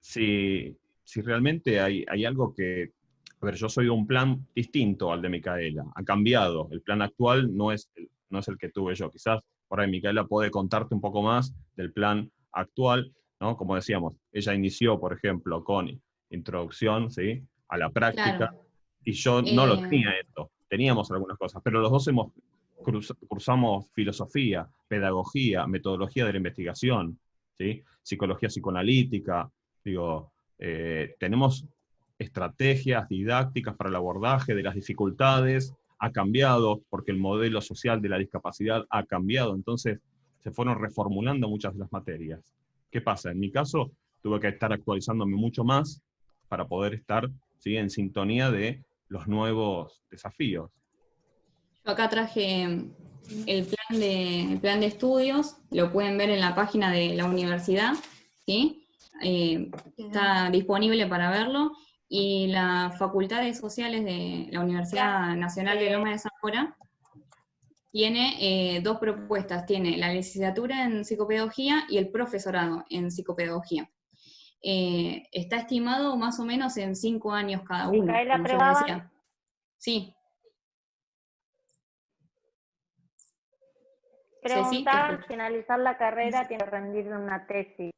si realmente hay algo que, a ver, yo soy de un plan distinto al de Micaela, ha cambiado, el plan actual no es el que tuve yo, quizás por ahí Micaela puede contarte un poco más del plan actual, ¿no? Como decíamos, ella inició, por ejemplo, con introducción, ¿sí?, a la práctica, claro. Y yo no lo tenía esto, teníamos algunas cosas, pero los dos cursamos filosofía, pedagogía, metodología de la investigación, ¿sí?, psicología psicoanalítica, digo, tenemos estrategias didácticas para el abordaje de las dificultades, ha cambiado porque el modelo social de la discapacidad ha cambiado, entonces se fueron reformulando muchas de las materias. ¿Qué pasa? En mi caso, tuve que estar actualizándome mucho más para poder estar, ¿sí?, en sintonía de los nuevos desafíos. Yo acá traje el plan de estudios, lo pueden ver en la página de la universidad, ¿sí? Está disponible para verlo, y las facultades sociales de la Universidad Nacional de Lomas de Zamora tiene 2 propuestas, tiene la licenciatura en psicopedagogía y el profesorado en psicopedagogía. Está estimado más o menos en 5 años cada uno. Micaela, como yo les decía. Sí. Preguntaban si finalizar la carrera tiene que rendir una tesis.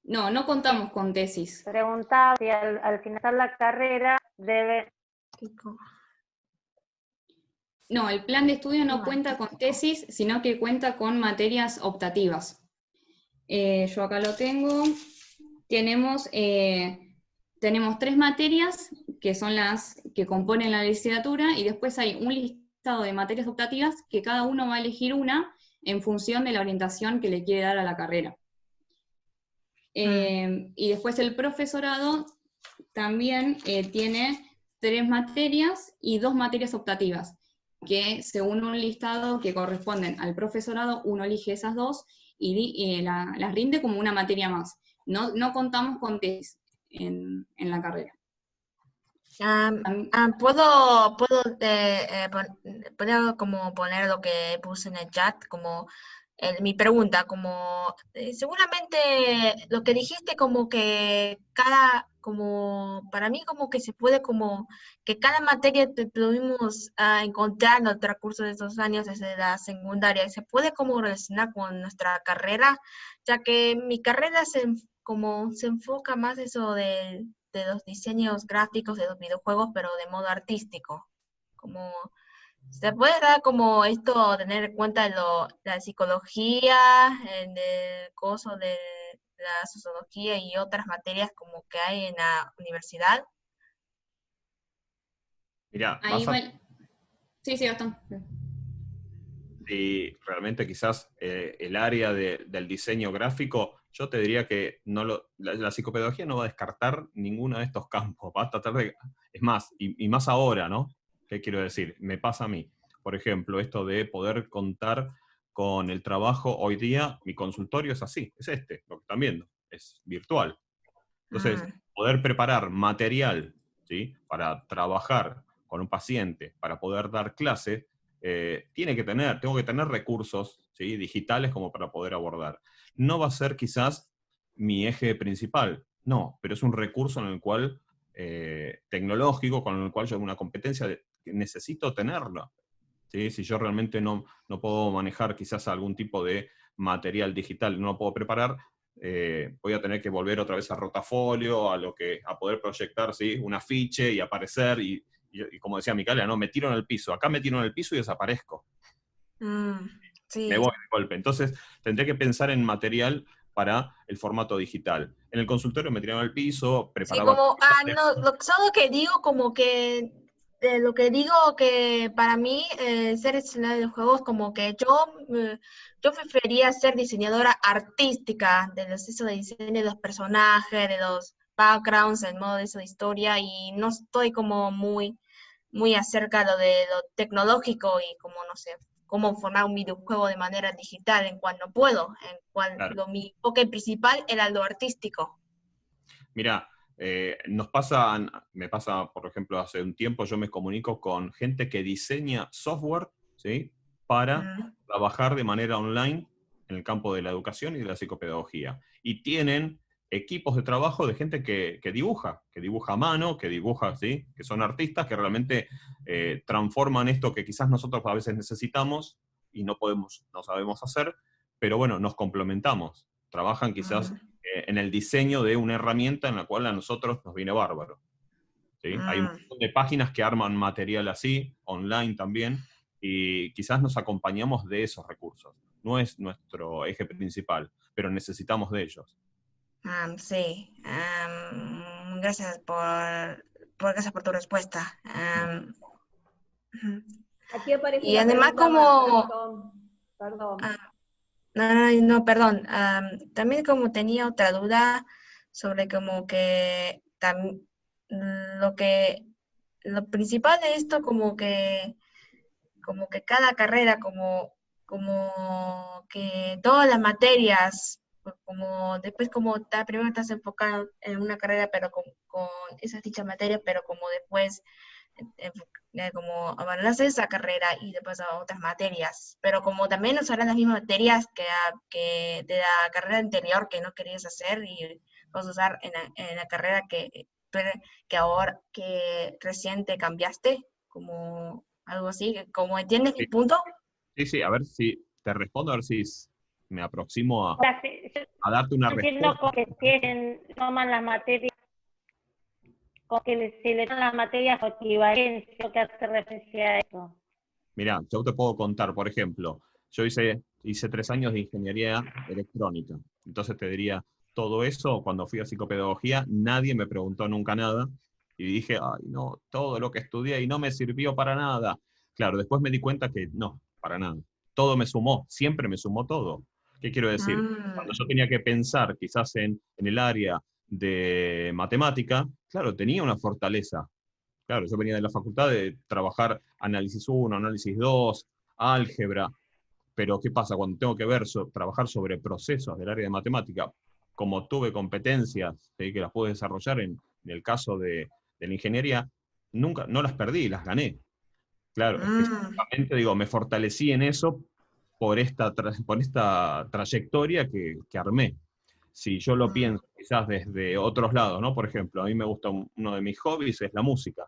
No contamos con tesis. Preguntaba si al finalizar la carrera debe... No, el plan de estudio no cuenta con tesis, sino que cuenta con materias optativas. Yo acá lo tengo. Tenemos 3 materias, que son las que componen la licenciatura, y después hay un listado de materias optativas que cada uno va a elegir una en función de la orientación que le quiere dar a la carrera. Y después el profesorado también tiene 3 materias y 2 materias optativas, que según un listado que corresponden al profesorado, uno elige esas 2 y las rinde como una materia más. No contamos con tesis en la carrera. ¿Puedo como poner lo que puse en el chat, como mi pregunta, como seguramente lo que dijiste, como que como para mí como que se puede como que cada materia pudimos encontrar en el transcurso de estos años desde la secundaria, se puede como relacionar con nuestra carrera, ya que mi carrera se enfoca más eso de los diseños gráficos de los videojuegos, pero de modo artístico. Como se puede dar como esto, tener en cuenta la psicología, el coso de la sociología y otras materias como que hay en la universidad. Mira, Sí, Gastón. Si realmente quizás el área del diseño gráfico, yo te diría que la psicopedagogía no va a descartar ninguno de estos campos, va a tratar de, es más, y más ahora, ¿no? ¿Qué quiero decir? Me pasa a mí, por ejemplo, esto de poder contar con el trabajo hoy día, mi consultorio es así, es lo que están viendo, es virtual. Entonces, poder preparar material, ¿sí?, para trabajar con un paciente, para poder dar clase, tengo que tener recursos, ¿sí?, digitales como para poder abordar. No va a ser quizás mi eje principal, no, pero es un recurso en el cual, tecnológico, con el cual yo una competencia que necesito tenerlo. ¿Sí? Si yo realmente no puedo manejar quizás algún tipo de material digital, no lo puedo preparar, voy a tener que volver otra vez a rotafolio, a poder proyectar, ¿sí?, un afiche y aparecer, y como decía Micaela, no, me tiro en el piso, acá me tiro en el piso y desaparezco. Sí. Me voy de golpe. Entonces, tendré que pensar en material para el formato digital. En el consultorio me tiraron al piso, preparaba... Sí, como, solo que digo como que, lo que digo que para mí ser diseñadora de juegos, como que yo preferiría ser diseñadora artística del proceso de diseño de los personajes, de los backgrounds, el modo de esa historia, y no estoy como muy acerca de lo tecnológico y como, no sé, cómo formar un videojuego de manera digital, en cual no puedo, en cual Claro. mi enfoque principal era lo artístico. Mirá, me pasa, por ejemplo, hace un tiempo yo me comunico con gente que diseña software, ¿sí?, para trabajar de manera online en el campo de la educación y de la psicopedagogía. Y tienen equipos de trabajo de gente que dibuja a mano, ¿sí?, que son artistas, que realmente transforman esto que quizás nosotros a veces necesitamos y no sabemos hacer, pero bueno, nos complementamos. Trabajan quizás en el diseño de una herramienta en la cual a nosotros nos viene bárbaro. ¿Sí? Hay un montón de páginas que arman material así, online también, y quizás nos acompañamos de esos recursos. No es nuestro eje principal, pero necesitamos de ellos. Sí, gracias gracias por tu respuesta. Aquí aparece Y una además pregunta, perdón. No, perdón. También como tenía otra duda sobre como que lo principal de esto como que cada carrera como que todas las materias, como después como primero estás enfocado en una carrera pero con esas dichas materias, pero como después como avanzas esa carrera y después a otras materias, pero como también usarás las mismas materias que de la carrera anterior que no querías hacer y vas a usar en la carrera que ahora que recién te cambiaste, como algo así, como entiendes mi punto. Sí, a ver si te respondo, a ver si me aproximo a darte una Entiendo respuesta. que toman las materias, con que se le dan las materias por equivalencia, que hace referencia a eso. Mirá, yo te puedo contar, por ejemplo, yo hice 3 años de ingeniería electrónica, entonces te diría, todo eso, cuando fui a psicopedagogía, nadie me preguntó nunca nada, Y dije, ay, no, todo lo que estudié y no me sirvió para nada. Claro, después me di cuenta que no, para nada. Todo me sumó, siempre me sumó todo. ¿Qué quiero decir? Cuando yo tenía que pensar quizás en el área de matemática, claro, tenía una fortaleza. Claro, yo venía de la facultad de trabajar análisis 1, análisis 2, álgebra, pero ¿qué pasa cuando tengo que trabajar sobre procesos del área de matemática? Como tuve competencias, ¿sí?, que las pude desarrollar en el caso de la ingeniería, nunca, no las perdí, las gané. Claro, específicamente digo, me fortalecí en eso por esta trayectoria que armé. Si yo lo pienso quizás desde otros lados, ¿no? Por ejemplo, a mí me gusta uno de mis hobbies es la música.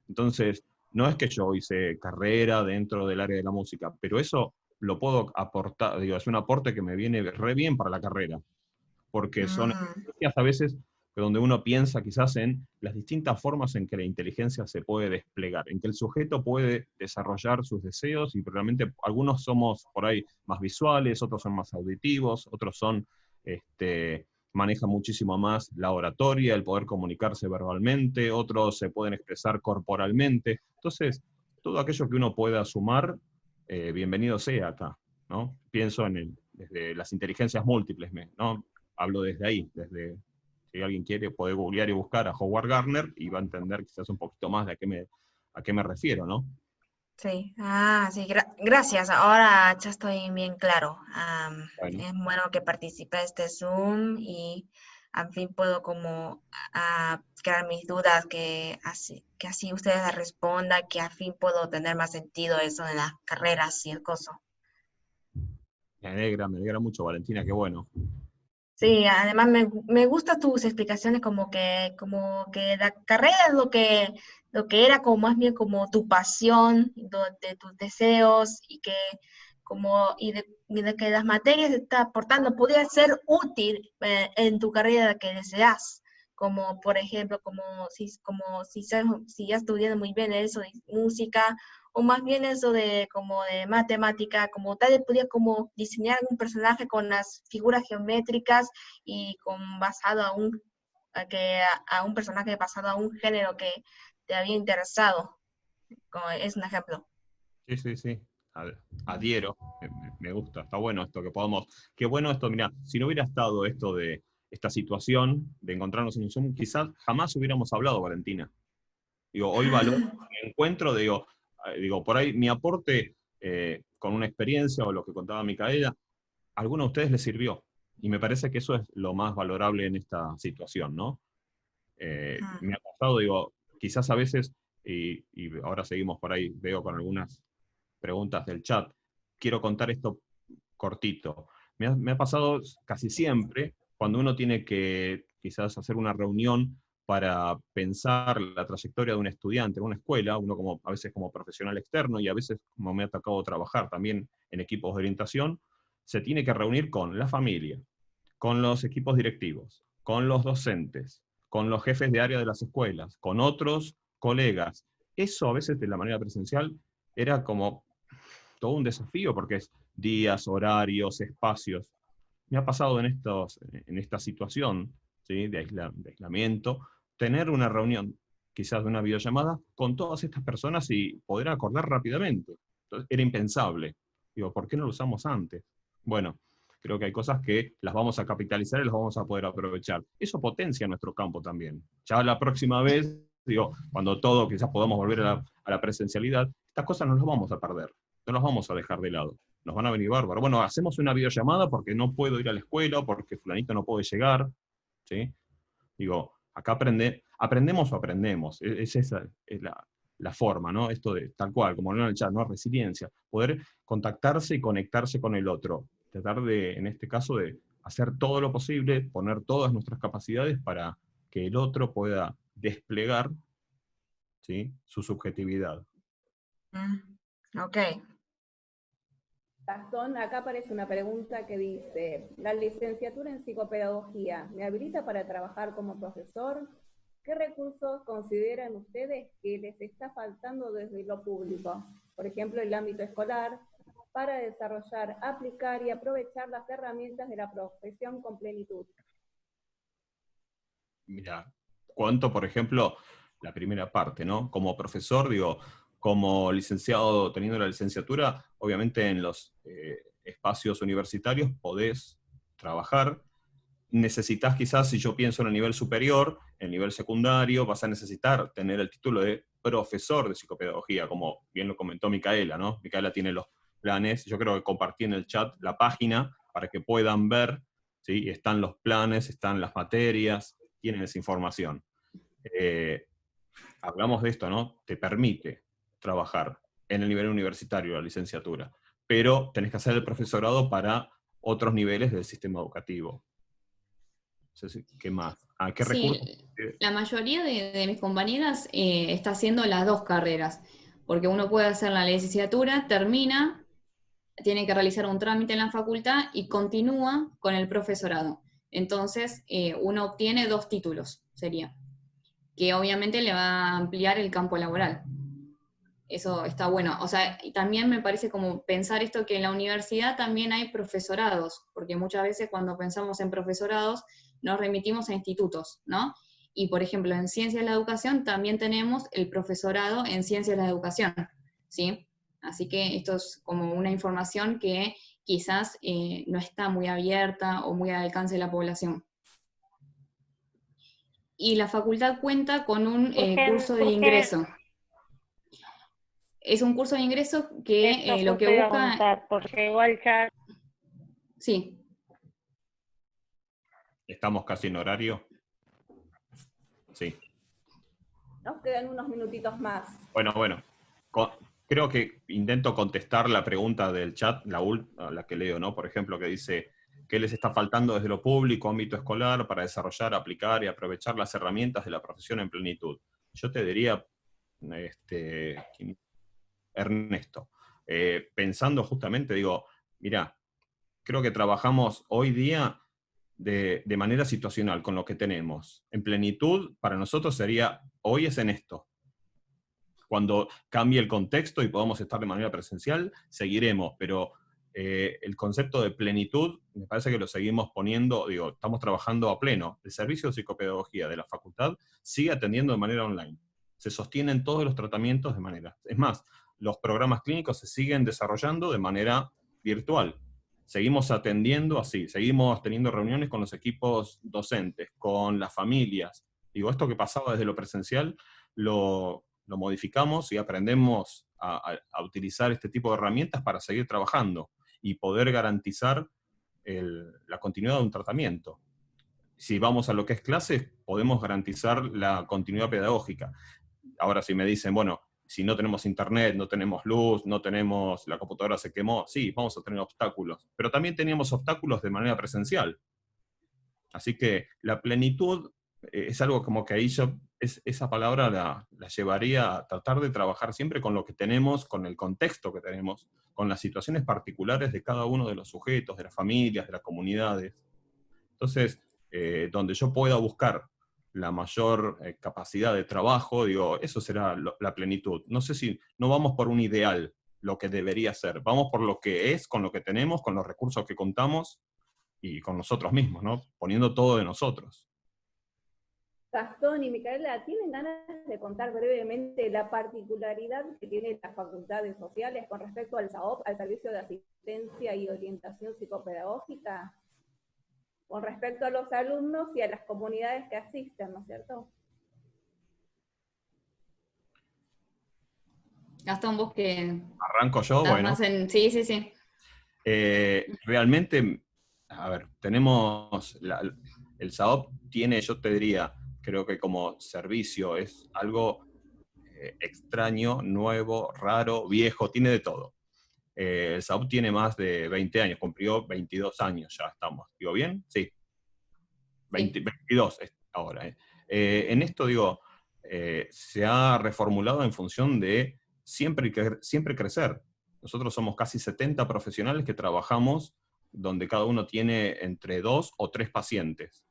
Entonces, no es que yo hice carrera dentro del área de la música, pero eso lo puedo aportar, digo, es un aporte que me viene re bien para la carrera, porque son experiencias a veces donde uno piensa quizás en las distintas formas en que la inteligencia se puede desplegar, en que el sujeto puede desarrollar sus deseos, y realmente algunos somos por ahí más visuales, otros son más auditivos, otros son, manejan muchísimo más la oratoria, el poder comunicarse verbalmente, otros se pueden expresar corporalmente. Entonces, todo aquello que uno pueda sumar, bienvenido sea acá, ¿no? Pienso desde las inteligencias múltiples, ¿no? Hablo desde ahí, si alguien quiere puede googlear y buscar a Howard Gardner y va a entender quizás un poquito más de a qué me refiero, ¿no? Sí, sí, gracias. Ahora ya estoy bien claro. Bueno. Es bueno que participe este Zoom y al fin puedo como crear mis dudas, que así ustedes las respondan, que al fin puedo tener más sentido eso en las carreras y el coso. Me alegra mucho, Valentina, qué bueno. Sí, además me gustan tus explicaciones como que la carrera es lo que era como más bien como tu pasión, de tus deseos y de que las materias que estás aportando podría ser útil en tu carrera que deseas. Como por ejemplo, si ya estudiando muy bien eso de música, o más bien eso de como de matemática, como tal vez podías como diseñar un personaje con las figuras geométricas y basado a un personaje basado a un género que te había interesado. Es un ejemplo. Sí. Adhiero, me gusta, está bueno esto que podamos. Qué bueno esto, mira, si no hubiera estado esto de esta situación de encontrarnos en un Zoom, quizás jamás hubiéramos hablado, Valentina. Digo, hoy valoro el encuentro, digo, por ahí mi aporte con una experiencia o lo que contaba Micaela, a alguno de ustedes les sirvió. Y me parece que eso es lo más valorable en esta situación, ¿no? Me ha pasado, digo, quizás a veces, y ahora seguimos por ahí, veo con algunas preguntas del chat, quiero contar esto cortito. Me ha pasado casi siempre cuando uno tiene que quizás hacer una reunión para pensar la trayectoria de un estudiante en una escuela, uno a veces como profesional externo y a veces como me ha tocado trabajar también en equipos de orientación, se tiene que reunir con la familia, con los equipos directivos, con los docentes, con los jefes de área de las escuelas, con otros colegas. Eso a veces de la manera presencial era como todo un desafío porque es días, horarios, espacios. Me ha pasado en esta situación, ¿sí?, de aislamiento, tener una reunión, quizás de una videollamada, con todas estas personas y poder acordar rápidamente. Entonces, era impensable. Digo, ¿por qué no lo usamos antes? Bueno, creo que hay cosas que las vamos a capitalizar y las vamos a poder aprovechar. Eso potencia nuestro campo también. Ya la próxima vez, digo, cuando todo quizás podamos volver a la presencialidad, estas cosas no las vamos a perder, no las vamos a dejar de lado. Nos van a venir bárbaros. Bueno, hacemos una videollamada porque no puedo ir a la escuela, porque fulanito no puede llegar, ¿sí? Digo, acá aprendemos o aprendemos. Esa es la forma, ¿no? Esto de, tal cual, como no en el chat, ¿no? Resiliencia. Poder contactarse y conectarse con el otro. Tratar de, en este caso, de hacer todo lo posible, poner todas nuestras capacidades para que el otro pueda desplegar, ¿sí?, su subjetividad. Ok. Gastón, acá aparece una pregunta que dice, ¿la licenciatura en psicopedagogía me habilita para trabajar como profesor? ¿Qué recursos consideran ustedes que les está faltando desde lo público, por ejemplo, el ámbito escolar, para desarrollar, aplicar y aprovechar las herramientas de la profesión con plenitud? Mira, cuánto, por ejemplo, la primera parte, ¿no? Como profesor, digo, como licenciado teniendo la licenciatura, obviamente en los espacios universitarios podés trabajar. Necesitas quizás, si yo pienso en el nivel superior, el nivel secundario, vas a necesitar tener el título de profesor de psicopedagogía, como bien lo comentó Micaela, ¿no? Micaela tiene los planes, yo creo que compartí en el chat la página para que puedan ver, ¿sí? Están los planes, están las materias, tienen esa información. Hablamos de esto, ¿no? Te permite trabajar en el nivel universitario, la licenciatura, pero tenés que hacer el profesorado para otros niveles del sistema educativo. ¿Qué más? ¿A qué recursos? La mayoría de mis compañeras está haciendo las dos carreras, porque uno puede hacer la licenciatura, termina, tiene que realizar un trámite en la facultad y continúa con el profesorado. Entonces, uno obtiene 2 títulos, sería, que obviamente le va a ampliar el campo laboral. Eso está bueno. O sea, y también me parece como pensar esto que en la universidad también hay profesorados, porque muchas veces cuando pensamos en profesorados nos remitimos a institutos, ¿no? Y por ejemplo, en Ciencias de la Educación también tenemos el profesorado en Ciencias de la Educación, ¿sí? Así que esto es como una información que quizás no está muy abierta o muy al alcance de la población. Y la facultad cuenta con un curso de ingreso. Es un curso de ingreso que lo que busca... Porque igual ya... Sí. ¿Estamos casi en horario? Sí. Nos quedan unos minutitos más. Bueno. Creo que intento contestar la pregunta del chat, la que leo, ¿no? Por ejemplo, que dice, ¿qué les está faltando desde lo público, ámbito escolar, para desarrollar, aplicar y aprovechar las herramientas de la profesión en plenitud? Yo te diría, Ernesto, pensando justamente, digo, mirá, creo que trabajamos hoy día de manera situacional con lo que tenemos. En plenitud, para nosotros sería, hoy es en esto. Cuando cambie el contexto y podamos estar de manera presencial, seguiremos, pero el concepto de plenitud, me parece que lo seguimos poniendo, digo, estamos trabajando a pleno. El servicio de psicopedagogía de la facultad sigue atendiendo de manera online. Se sostienen todos los tratamientos de manera. Es más, los programas clínicos se siguen desarrollando de manera virtual. Seguimos atendiendo así, seguimos teniendo reuniones con los equipos docentes, con las familias. Digo, esto que pasaba desde lo presencial, lo modificamos y aprendemos a utilizar este tipo de herramientas para seguir trabajando y poder garantizar la continuidad de un tratamiento. Si vamos a lo que es clases, podemos garantizar la continuidad pedagógica. Ahora, si me dicen, bueno, si no tenemos internet, no tenemos luz, no tenemos, la computadora se quemó, sí, vamos a tener obstáculos. Pero también teníamos obstáculos de manera presencial. Así que la plenitud es algo como que ahí yo, esa palabra la llevaría a tratar de trabajar siempre con lo que tenemos, con el contexto que tenemos, con las situaciones particulares de cada uno de los sujetos, de las familias, de las comunidades. Entonces, donde yo pueda buscar la mayor capacidad de trabajo, digo, eso será la plenitud. No sé si no vamos por un ideal, lo que debería ser, vamos por lo que es, con lo que tenemos, con los recursos que contamos, y con nosotros mismos, ¿no? Poniendo todo de nosotros. Gastón y Micaela, ¿tienen ganas de contar brevemente la particularidad que tiene las facultades sociales con respecto al SAOP, al Servicio de Asistencia y Orientación Psicopedagógica? Con respecto a los alumnos y a las comunidades que asisten, ¿no es cierto? Gastón, vos que... ¿Arranco yo? Bueno. Sí. Realmente, a ver, tenemos, el SAOP tiene, yo te diría, creo que como servicio es algo extraño, nuevo, raro, viejo, tiene de todo. El SAOP tiene más de 20 años, cumplió 22 años ya estamos. ¿Digo bien? Sí. 22 ahora. En esto, digo, se ha reformulado en función de siempre crecer. Nosotros somos casi 70 profesionales que trabajamos donde cada uno tiene entre 2 o 3 pacientes.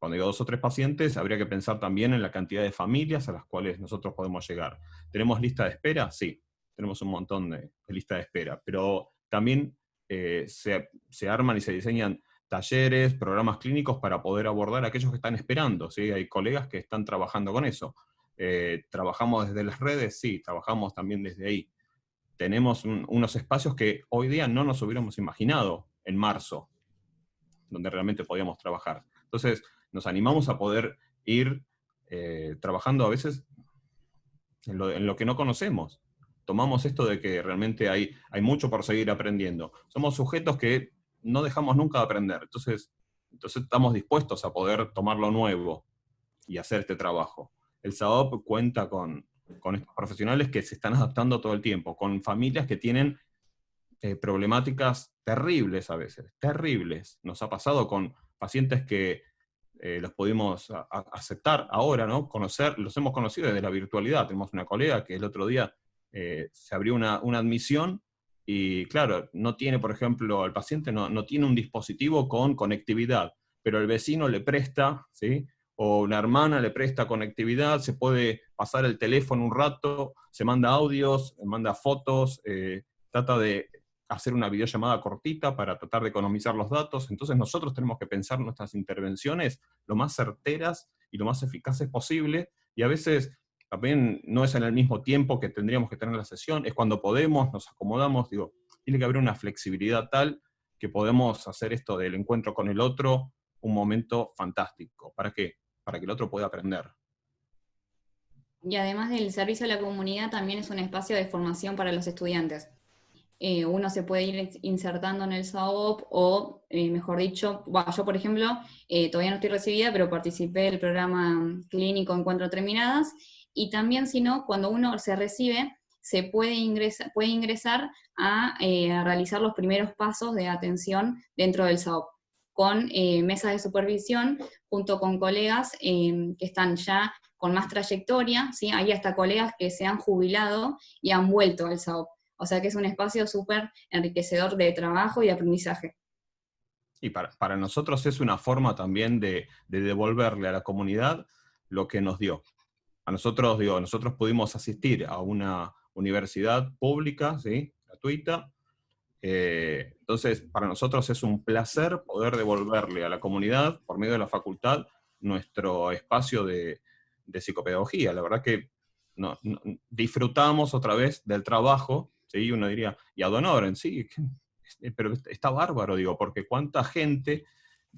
Cuando digo 2 o 3 pacientes, habría que pensar también en la cantidad de familias a las cuales nosotros podemos llegar. ¿Tenemos lista de espera? Sí, tenemos un montón de lista de espera, pero también se arman y se diseñan talleres, programas clínicos para poder abordar a aquellos que están esperando, ¿sí? Hay colegas que están trabajando con eso. ¿Trabajamos desde las redes? Sí, trabajamos también desde ahí. Tenemos unos espacios que hoy día no nos hubiéramos imaginado en marzo, donde realmente podíamos trabajar. Entonces, nos animamos a poder ir trabajando a veces en lo que no conocemos. Tomamos esto de que realmente hay mucho por seguir aprendiendo. Somos sujetos que no dejamos nunca de aprender. Entonces estamos dispuestos a poder tomar lo nuevo y hacer este trabajo. El SAOP cuenta con estos profesionales que se están adaptando todo el tiempo, con familias que tienen problemáticas terribles a veces, terribles. Nos ha pasado con pacientes que los pudimos aceptar ahora, ¿no? Los hemos conocido desde la virtualidad. Tenemos una colega que el otro día se abrió una admisión y, claro, no tiene, por ejemplo, el paciente no tiene un dispositivo con conectividad, pero el vecino le presta, ¿sí? O una hermana le presta conectividad, se puede pasar el teléfono un rato, se manda audios, manda fotos, trata de hacer una videollamada cortita para tratar de economizar los datos. Entonces nosotros tenemos que pensar nuestras intervenciones lo más certeras y lo más eficaces posible, y a veces también no es en el mismo tiempo que tendríamos que tener la sesión, es cuando podemos, nos acomodamos, digo, tiene que haber una flexibilidad tal que podemos hacer esto del encuentro con el otro un momento fantástico. ¿Para qué? Para que el otro pueda aprender. Y además del servicio a la comunidad, también es un espacio de formación para los estudiantes. Uno se puede ir insertando en el SAOP o, mejor dicho, yo por ejemplo, todavía no estoy recibida, pero participé del programa clínico Encuentro Terminadas, y también si no, cuando uno se recibe, se puede ingresar a realizar los primeros pasos de atención dentro del SAOP, con mesas de supervisión, junto con colegas que están ya con más trayectoria, ¿sí? Hay hasta colegas que se han jubilado y han vuelto al SAOP. O sea que es un espacio súper enriquecedor de trabajo y de aprendizaje. Y para nosotros es una forma también de devolverle a la comunidad lo que nos dio. Nosotros pudimos asistir a una universidad pública, ¿sí? Gratuita. Entonces, para nosotros es un placer poder devolverle a la comunidad, por medio de la facultad, nuestro espacio de psicopedagogía. La verdad que disfrutamos otra vez del trabajo, ¿sí? Uno diría, y ad honorem, sí, pero está bárbaro, digo, porque cuánta gente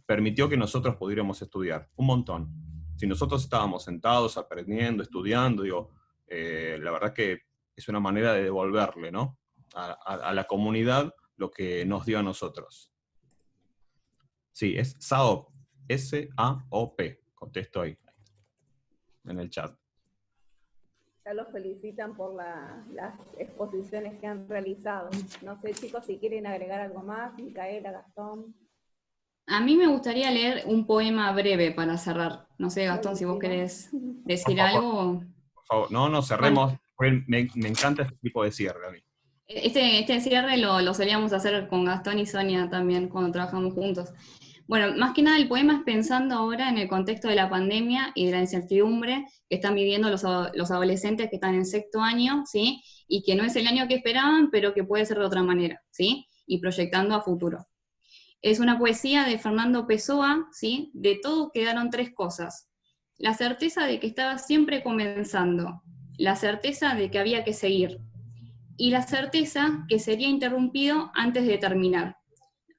permitió que nosotros pudiéramos estudiar, un montón. Si nosotros estábamos sentados, aprendiendo, estudiando, digo, la verdad que es una manera de devolverle, ¿no? A la comunidad lo que nos dio a nosotros. Sí, es SAOP, S-A-O-P, contesto ahí, en el chat. Ya los felicitan por las exposiciones que han realizado. No sé, chicos, si quieren agregar algo más, Micaela, Gastón. A mí me gustaría leer un poema breve para cerrar. No sé, Gastón, si vos querés decir algo. Por favor, no, cerremos. Bueno. Me encanta este tipo de cierre a mí. Este cierre lo solíamos hacer con Gastón y Sonia también cuando trabajamos juntos. Bueno, más que nada el poema es pensando ahora en el contexto de la pandemia y de la incertidumbre que están viviendo los adolescentes que están en sexto año, ¿sí? Y que no es el año que esperaban, pero que puede ser de otra manera, ¿sí? Y proyectando a futuro. Es una poesía de Fernando Pessoa, ¿sí? De todo quedaron tres cosas. La certeza de que estaba siempre comenzando, la certeza de que había que seguir, y la certeza que sería interrumpido antes de terminar.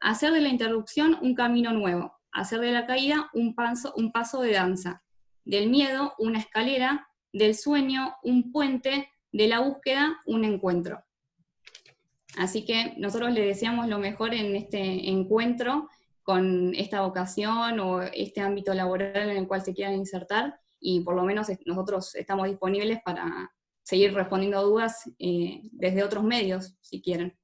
Hacer de la interrupción un camino nuevo, hacer de la caída un paso de danza, del miedo una escalera, del sueño un puente, de la búsqueda un encuentro. Así que nosotros le deseamos lo mejor en este encuentro con esta vocación o este ámbito laboral en el cual se quieran insertar, y por lo menos nosotros estamos disponibles para seguir respondiendo dudas desde otros medios, si quieren.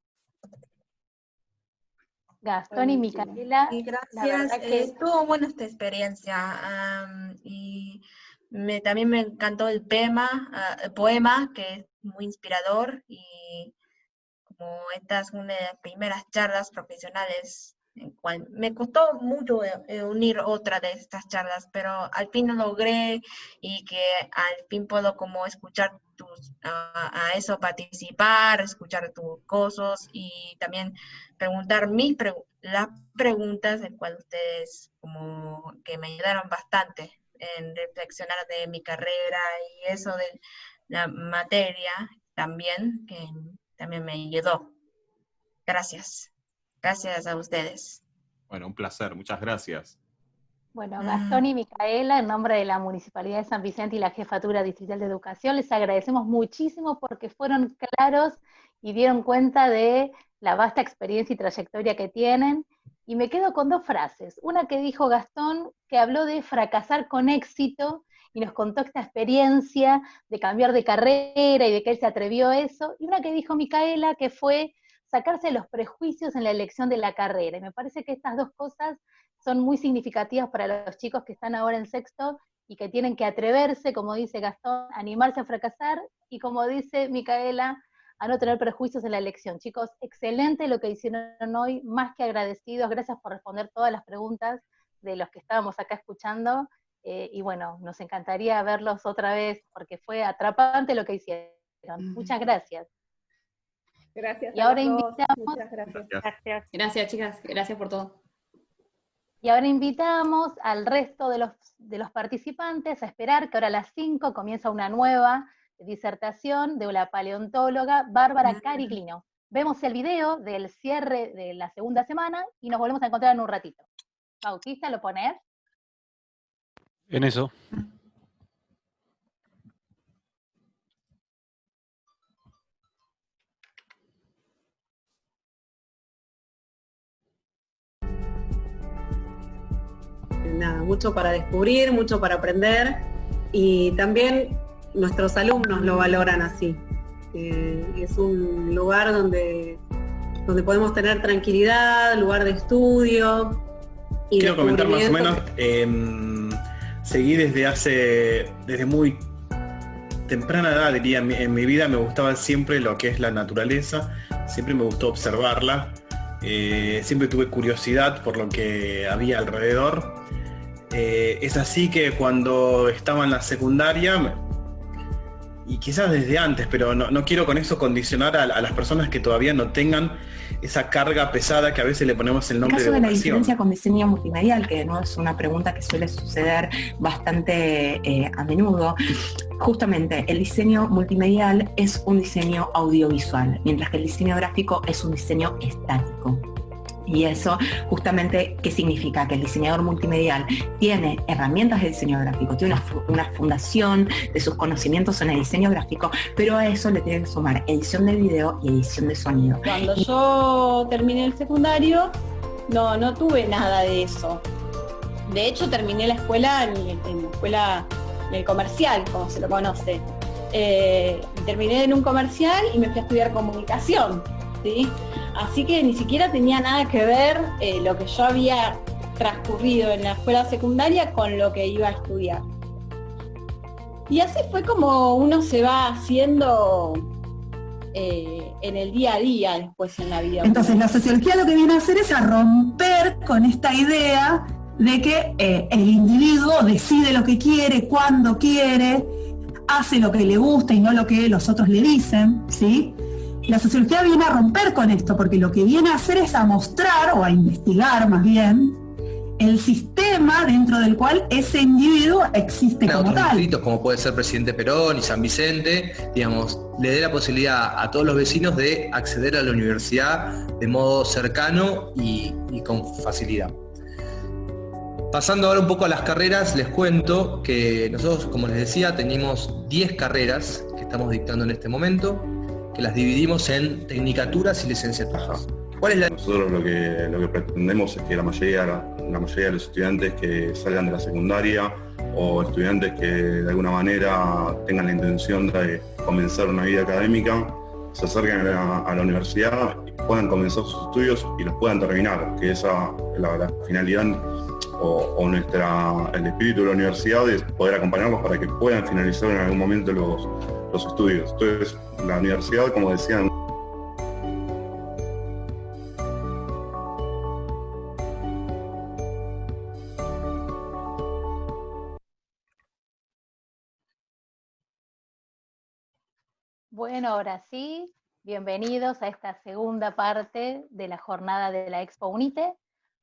Gastón y Micaela. Gracias, estuvo buena esta experiencia y también me encantó el poema, que es muy inspirador, y como esta es una de las primeras charlas profesionales en cual me costó mucho unir otra de estas charlas, pero al fin lo logré, y que al fin puedo como escuchar a eso, participar, escuchar tus cosas y también preguntar las preguntas, en cual ustedes como que me ayudaron bastante en reflexionar de mi carrera y eso de la materia también, que también me ayudó. Gracias. Gracias a ustedes. Bueno, un placer, muchas gracias. Bueno, Gastón y Micaela, en nombre de la Municipalidad de San Vicente y la Jefatura Distrital de Educación, les agradecemos muchísimo porque fueron claros y dieron cuenta de la vasta experiencia y trayectoria que tienen. Y me quedo con dos frases. Una que dijo Gastón, que habló de fracasar con éxito, y nos contó esta experiencia de cambiar de carrera y de que él se atrevió a eso. Y una que dijo Micaela, que fue sacarse los prejuicios en la elección de la carrera. Y me parece que estas dos cosas son muy significativas para los chicos que están ahora en sexto y que tienen que atreverse, como dice Gastón, animarse a fracasar, y como dice Micaela, a no tener prejuicios en la elección. Chicos, excelente lo que hicieron hoy, más que agradecidos, gracias por responder todas las preguntas de los que estábamos acá escuchando, y bueno, nos encantaría verlos otra vez, porque fue atrapante lo que hicieron. Muchas gracias. Gracias Y a ahora los dos. invitamos, Muchas gracias. Gracias. Gracias, chicas. Gracias por todo. y ahora invitamos al resto de los participantes a esperar que ahora a las 5 comienza una nueva disertación de la paleontóloga Bárbara Cariglino. Vemos el video del cierre de la segunda semana y nos volvemos a encontrar en un ratito. Bautista, ¿lo pones? En eso. Nada, mucho para descubrir, mucho para aprender, y también nuestros alumnos lo valoran así. Es un lugar donde podemos tener tranquilidad, lugar de estudio. Y quiero comentar más o menos, descubrimiento. seguí desde muy temprana edad, diría, en mi vida me gustaba siempre lo que es la naturaleza, siempre me gustó observarla, siempre tuve curiosidad por lo que había alrededor. Es así que cuando estaba en la secundaria, y quizás desde antes, pero no quiero con eso condicionar a las personas que todavía no tengan esa carga pesada que a veces le ponemos el nombre de caso de la vocación. diferencia con diseño multimedial, que no es una pregunta que suele suceder bastante a menudo, justamente el diseño multimedial es un diseño audiovisual, mientras que el diseño gráfico es un diseño estático. Y eso justamente, ¿qué significa? Que el diseñador multimedial tiene herramientas de diseño gráfico, tiene una fundación de sus conocimientos en el diseño gráfico, pero a eso le tiene que sumar edición de video y edición de sonido. Cuando yo terminé el secundario, no tuve nada de eso. De hecho, terminé la escuela en el comercial, como se lo conoce. Terminé en un comercial y me fui a estudiar comunicación, ¿sí? Así que ni siquiera tenía nada que ver lo que yo había transcurrido en la escuela secundaria con lo que iba a estudiar. Y así fue como uno se va haciendo en el día a día después en la vida. Entonces la sociología lo que viene a hacer es a romper con esta idea de que el individuo decide lo que quiere, cuándo quiere, hace lo que le gusta y no lo que los otros le dicen, ¿sí? La sociología viene a romper con esto, porque lo que viene a hacer es a mostrar, o a investigar más bien, el sistema dentro del cual ese individuo existe como otros tal. distritos, como puede ser Presidente Perón y San Vicente, digamos, le dé la posibilidad a todos los vecinos de acceder a la universidad de modo cercano y con facilidad. Pasando ahora un poco a las carreras, les cuento que nosotros, como les decía, tenemos 10 carreras que estamos dictando en este momento, que las dividimos en tecnicaturas y licenciaturas. ¿Cuál es la...? Nosotros lo que pretendemos es que la mayoría de los estudiantes que salgan de la secundaria o estudiantes que de alguna manera tengan la intención de comenzar una vida académica se acerquen a la universidad y puedan comenzar sus estudios y los puedan terminar, que esa es la finalidad o el espíritu de la universidad es poder acompañarlos para que puedan finalizar en algún momento los estudios. Entonces, la universidad, como decían, Bueno, ahora sí, bienvenidos a esta segunda parte de la jornada de la Expo UNITE.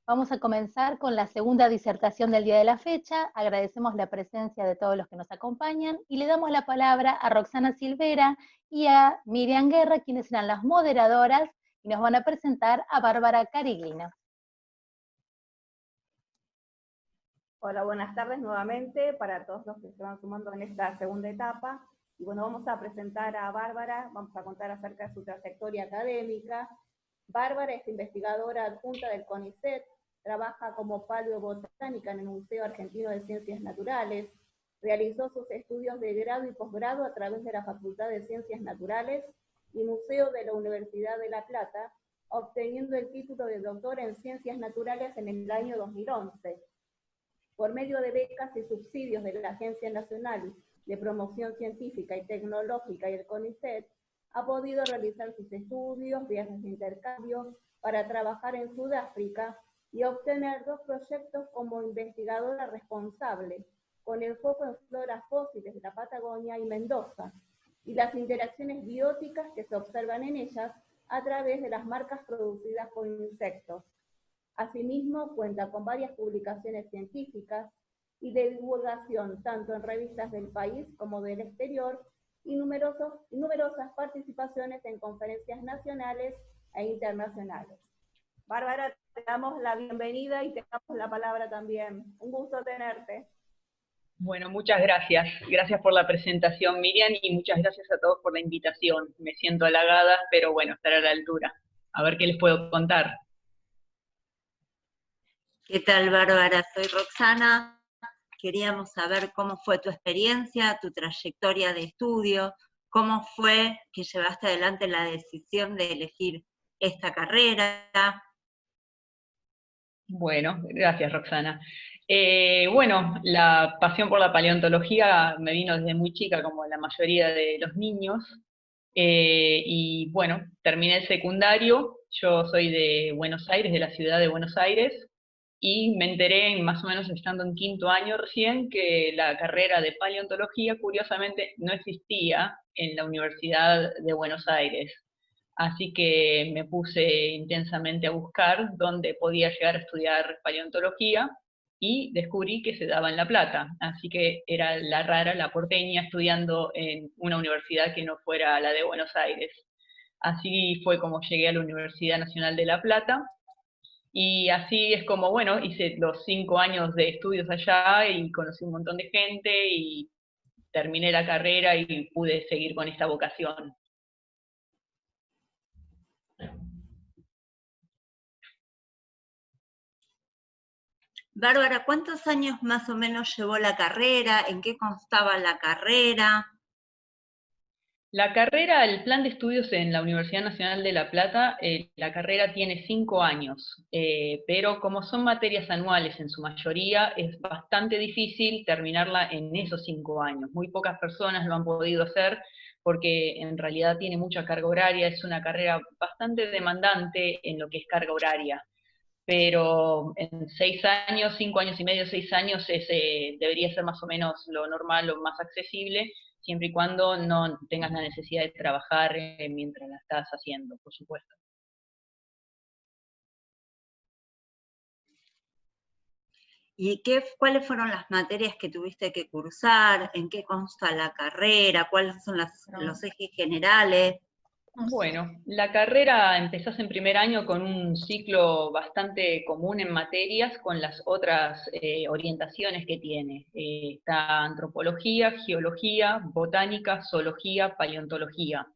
Vamos a comenzar con la segunda disertación del día de la fecha. Agradecemos la presencia de todos los que nos acompañan y le damos la palabra a Roxana Silvera y a Miriam Guerra, quienes serán las moderadoras y nos van a presentar a Bárbara Cariglino. Hola, buenas tardes nuevamente para todos los que se van sumando en esta segunda etapa. Y bueno, vamos a presentar a Bárbara, vamos a contar acerca de su trayectoria académica. Bárbara es investigadora adjunta del CONICET, trabaja como paleobotánica en el Museo Argentino de Ciencias Naturales, realizó sus estudios de grado y posgrado a través de la Facultad de Ciencias Naturales y Museo de la Universidad de La Plata, obteniendo el título de doctora en Ciencias Naturales en el año 2011. Por medio de becas y subsidios de la Agencia Nacional de Promoción Científica y Tecnológica y el CONICET, ha podido realizar sus estudios, viajes de intercambio para trabajar en Sudáfrica y obtener 2 proyectos como investigadora responsable, con el foco en floras fósiles de la Patagonia y Mendoza, y las interacciones bióticas que se observan en ellas a través de las marcas producidas por insectos. Asimismo, cuenta con varias publicaciones científicas y de divulgación, tanto en revistas del país como del exterior, y numerosas participaciones en conferencias nacionales e internacionales. Bárbara, te damos la bienvenida y te damos la palabra también. Un gusto tenerte. Bueno, muchas gracias. Gracias por la presentación, Miriam, y muchas gracias a todos por la invitación. Me siento halagada, pero bueno, estar a la altura. A ver qué les puedo contar. ¿Qué tal, Bárbara? Soy Roxana. Queríamos saber cómo fue tu experiencia, tu trayectoria de estudio, cómo fue que llevaste adelante la decisión de elegir esta carrera. Bueno, gracias, Roxana. Bueno, la pasión por la paleontología me vino desde muy chica, como la mayoría de los niños. Y bueno, terminé el secundario. Yo soy de Buenos Aires, de la ciudad de Buenos Aires. Y me enteré, más o menos estando en 5º año recién, que la carrera de paleontología, curiosamente, no existía en la Universidad de Buenos Aires. Así que me puse intensamente a buscar dónde podía llegar a estudiar paleontología y descubrí que se daba en La Plata. Así que era la rara, la porteña, estudiando en una universidad que no fuera la de Buenos Aires. Así fue como llegué a la Universidad Nacional de La Plata. Y así es como, bueno, hice los 5 años de estudios allá y conocí un montón de gente y terminé la carrera y pude seguir con esta vocación. Bárbara, ¿cuántos años más o menos llevó la carrera? ¿En qué constaba la carrera? La carrera, el plan de estudios en la Universidad Nacional de La Plata, la carrera tiene 5 años, pero como son materias anuales en su mayoría, es bastante difícil terminarla en esos 5 años. Muy pocas personas lo han podido hacer porque en realidad tiene mucha carga horaria, es una carrera bastante demandante en lo que es carga horaria. Pero en 6 años, 5 años y medio, 6 años, debería ser más o menos lo normal, lo más accesible, siempre y cuando no tengas la necesidad de trabajar mientras la estás haciendo, por supuesto. ¿Y cuáles fueron las materias que tuviste que cursar? ¿En qué consta la carrera? ¿Cuáles son los ejes generales? Bueno, la carrera empezás en primer año con un ciclo bastante común en materias con las otras orientaciones que tiene. Está antropología, geología, botánica, zoología, paleontología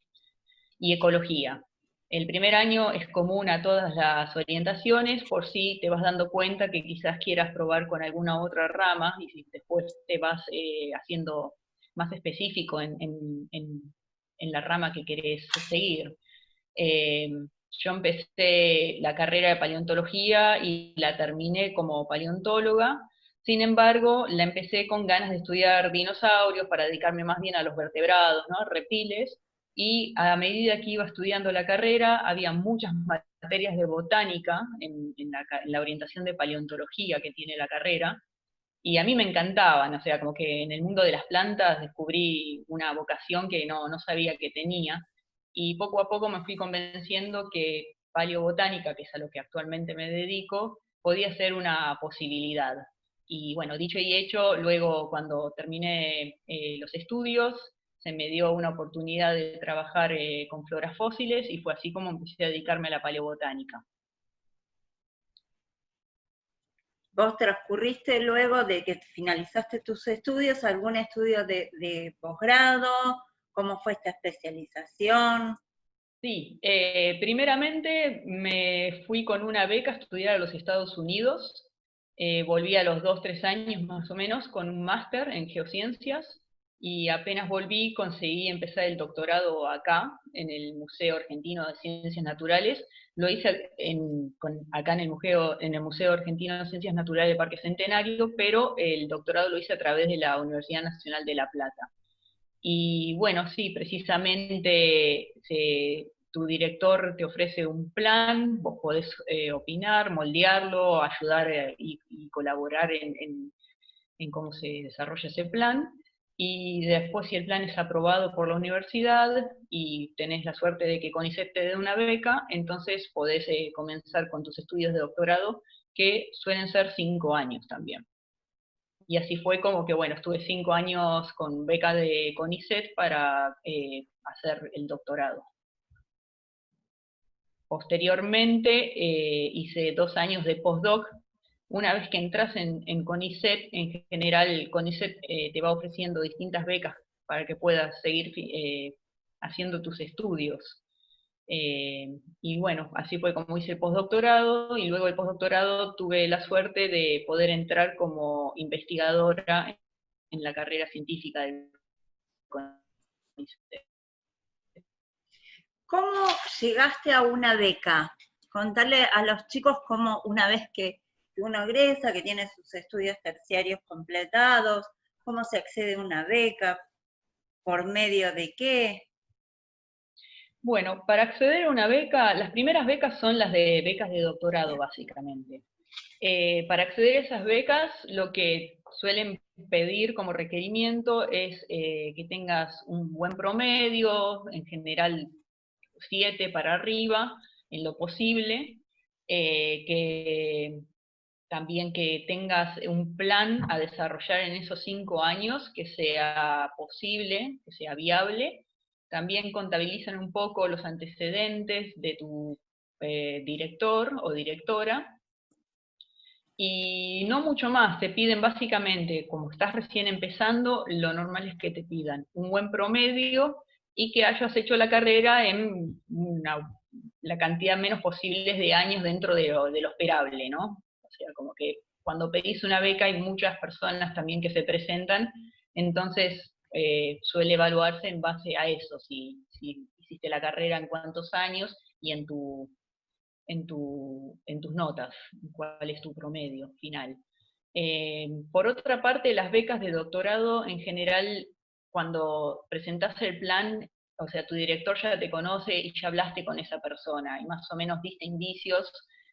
y ecología. El primer año es común a todas las orientaciones, por si te vas dando cuenta que quizás quieras probar con alguna otra rama, y si después te vas haciendo más específico en la rama que querés seguir. Yo empecé la carrera de paleontología y la terminé como paleontóloga. Sin embargo, la empecé con ganas de estudiar dinosaurios para dedicarme más bien a los vertebrados, ¿no? Reptiles, y a medida que iba estudiando la carrera, había muchas materias de botánica en la orientación de paleontología que tiene la carrera, y a mí me encantaban, o sea, como que en el mundo de las plantas descubrí una vocación que no sabía que tenía, y poco a poco me fui convenciendo que paleobotánica, que es a lo que actualmente me dedico, podía ser una posibilidad. Y bueno, dicho y hecho, luego cuando terminé los estudios, se me dio una oportunidad de trabajar con floras fósiles y fue así como empecé a dedicarme a la paleobotánica. ¿Vos transcurriste luego de que finalizaste tus estudios algún estudio de posgrado? ¿Cómo fue esta especialización? Sí, primeramente me fui con una beca a estudiar a los Estados Unidos. Volví a los 2-3 años más o menos con un máster en geociencias y apenas volví conseguí empezar el doctorado acá, en el Museo Argentino de Ciencias Naturales. Lo hice acá en el Museo Argentino de Ciencias Naturales del Parque Centenario, pero el doctorado lo hice a través de la Universidad Nacional de La Plata. Y bueno, sí, precisamente tu director te ofrece un plan, vos podés opinar, moldearlo, ayudar y colaborar en cómo se desarrolla ese plan. Y después, si el plan es aprobado por la universidad y tenés la suerte de que CONICET te dé una beca, entonces podés comenzar con tus estudios de doctorado, que suelen ser 5 años también. Y así fue como que, bueno, estuve 5 años con beca de CONICET para hacer el doctorado. Posteriormente hice 2 años de postdoc. Una vez que entras en CONICET, en general CONICET te va ofreciendo distintas becas para que puedas seguir haciendo tus estudios. Y bueno, así fue como hice el postdoctorado, y luego del postdoctorado tuve la suerte de poder entrar como investigadora en la carrera científica del CONICET. ¿Cómo llegaste a una beca? Contarle a los chicos cómo una vez que uno egresa, que tiene sus estudios terciarios completados, cómo se accede a una beca, por medio de qué. Bueno, para acceder a una beca, las primeras becas son las de becas de doctorado, básicamente. Para acceder a esas becas, lo que suelen pedir como requerimiento es que tengas un buen promedio, en general 7 para arriba, en lo posible, que también que tengas un plan a desarrollar en esos 5 años que sea posible, que sea viable. También contabilizan un poco los antecedentes de tu director o directora. Y no mucho más, te piden básicamente, como estás recién empezando, lo normal es que te pidan un buen promedio y que hayas hecho la carrera en la cantidad menos posible de años dentro de lo esperable, ¿no? O sea, como que cuando pedís una beca hay muchas personas también que se presentan, entonces suele evaluarse en base a eso, si hiciste la carrera en cuántos años y en tus notas, cuál es tu promedio final. Por otra parte, las becas de doctorado, en general, cuando presentás el plan, o sea, tu director ya te conoce y ya hablaste con esa persona, y más o menos diste indicios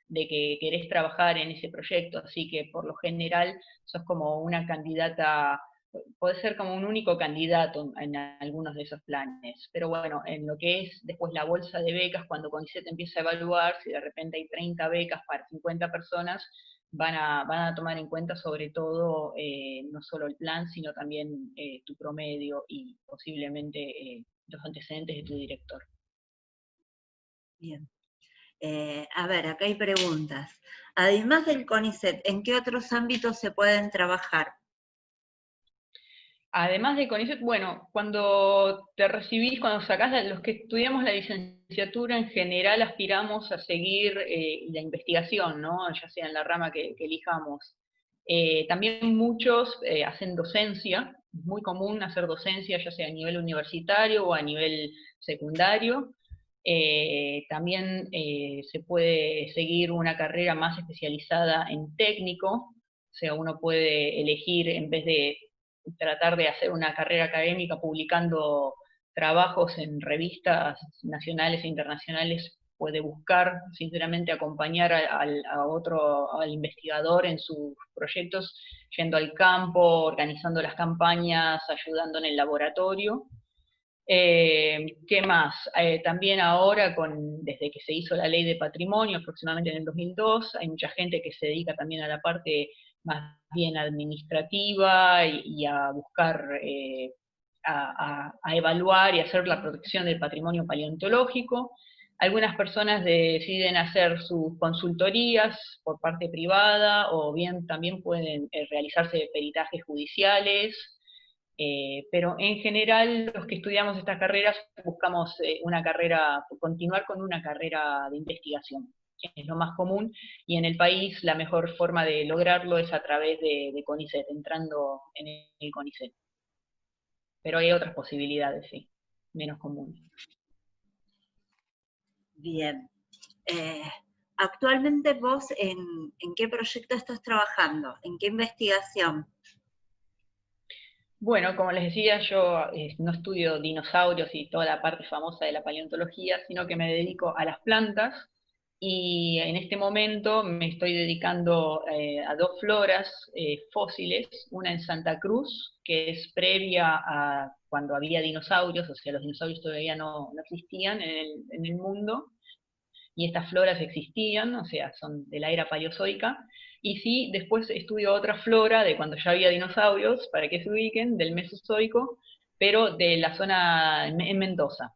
de que querés trabajar en ese proyecto, así que por lo general sos como una candidata, puede ser como un único candidato en algunos de esos planes. Pero bueno, en lo que es después la bolsa de becas, cuando CONICET empieza a evaluar, si de repente hay 30 becas para 50 personas, van a tomar en cuenta sobre todo no solo el plan, sino también tu promedio y posiblemente los antecedentes de tu director. Bien. A ver, acá hay preguntas. Además del CONICET, ¿en qué otros ámbitos se pueden trabajar? Además de CONICET, bueno, cuando te recibís, cuando sacás, los que estudiamos la licenciatura en general aspiramos a seguir la investigación, ¿no? Ya sea en la rama que elijamos. También muchos hacen docencia, es muy común hacer docencia, ya sea a nivel universitario o a nivel secundario. También se puede seguir una carrera más especializada en técnico, o sea, uno puede elegir, en vez de tratar de hacer una carrera académica publicando trabajos en revistas nacionales e internacionales, puede buscar sinceramente acompañar al investigador en sus proyectos, yendo al campo, organizando las campañas, ayudando en el laboratorio. ¿Qué más? También ahora, desde que se hizo la ley de patrimonio, aproximadamente en el 2002, hay mucha gente que se dedica también a la parte más bien administrativa y a buscar, a evaluar y hacer la protección del patrimonio paleontológico. Algunas personas deciden hacer sus consultorías por parte privada, o bien también pueden realizarse peritajes judiciales. Pero en general los que estudiamos estas carreras buscamos continuar con una carrera de investigación, que es lo más común, y en el país la mejor forma de lograrlo es a través de CONICET, entrando en el CONICET. Pero hay otras posibilidades, sí, menos comunes. Bien. Actualmente vos, ¿en qué proyecto estás trabajando? ¿En qué investigación? Bueno, como les decía, yo no estudio dinosaurios y toda la parte famosa de la paleontología, sino que me dedico a las plantas, y en este momento me estoy dedicando a dos floras fósiles, una en Santa Cruz, que es previa a cuando había dinosaurios, o sea, los dinosaurios todavía no existían en el mundo, y estas floras existían, o sea, son de la era paleozoica. Y sí, después estudio otra flora de cuando ya había dinosaurios, para que se ubiquen, del Mesozoico, pero de la zona en Mendoza.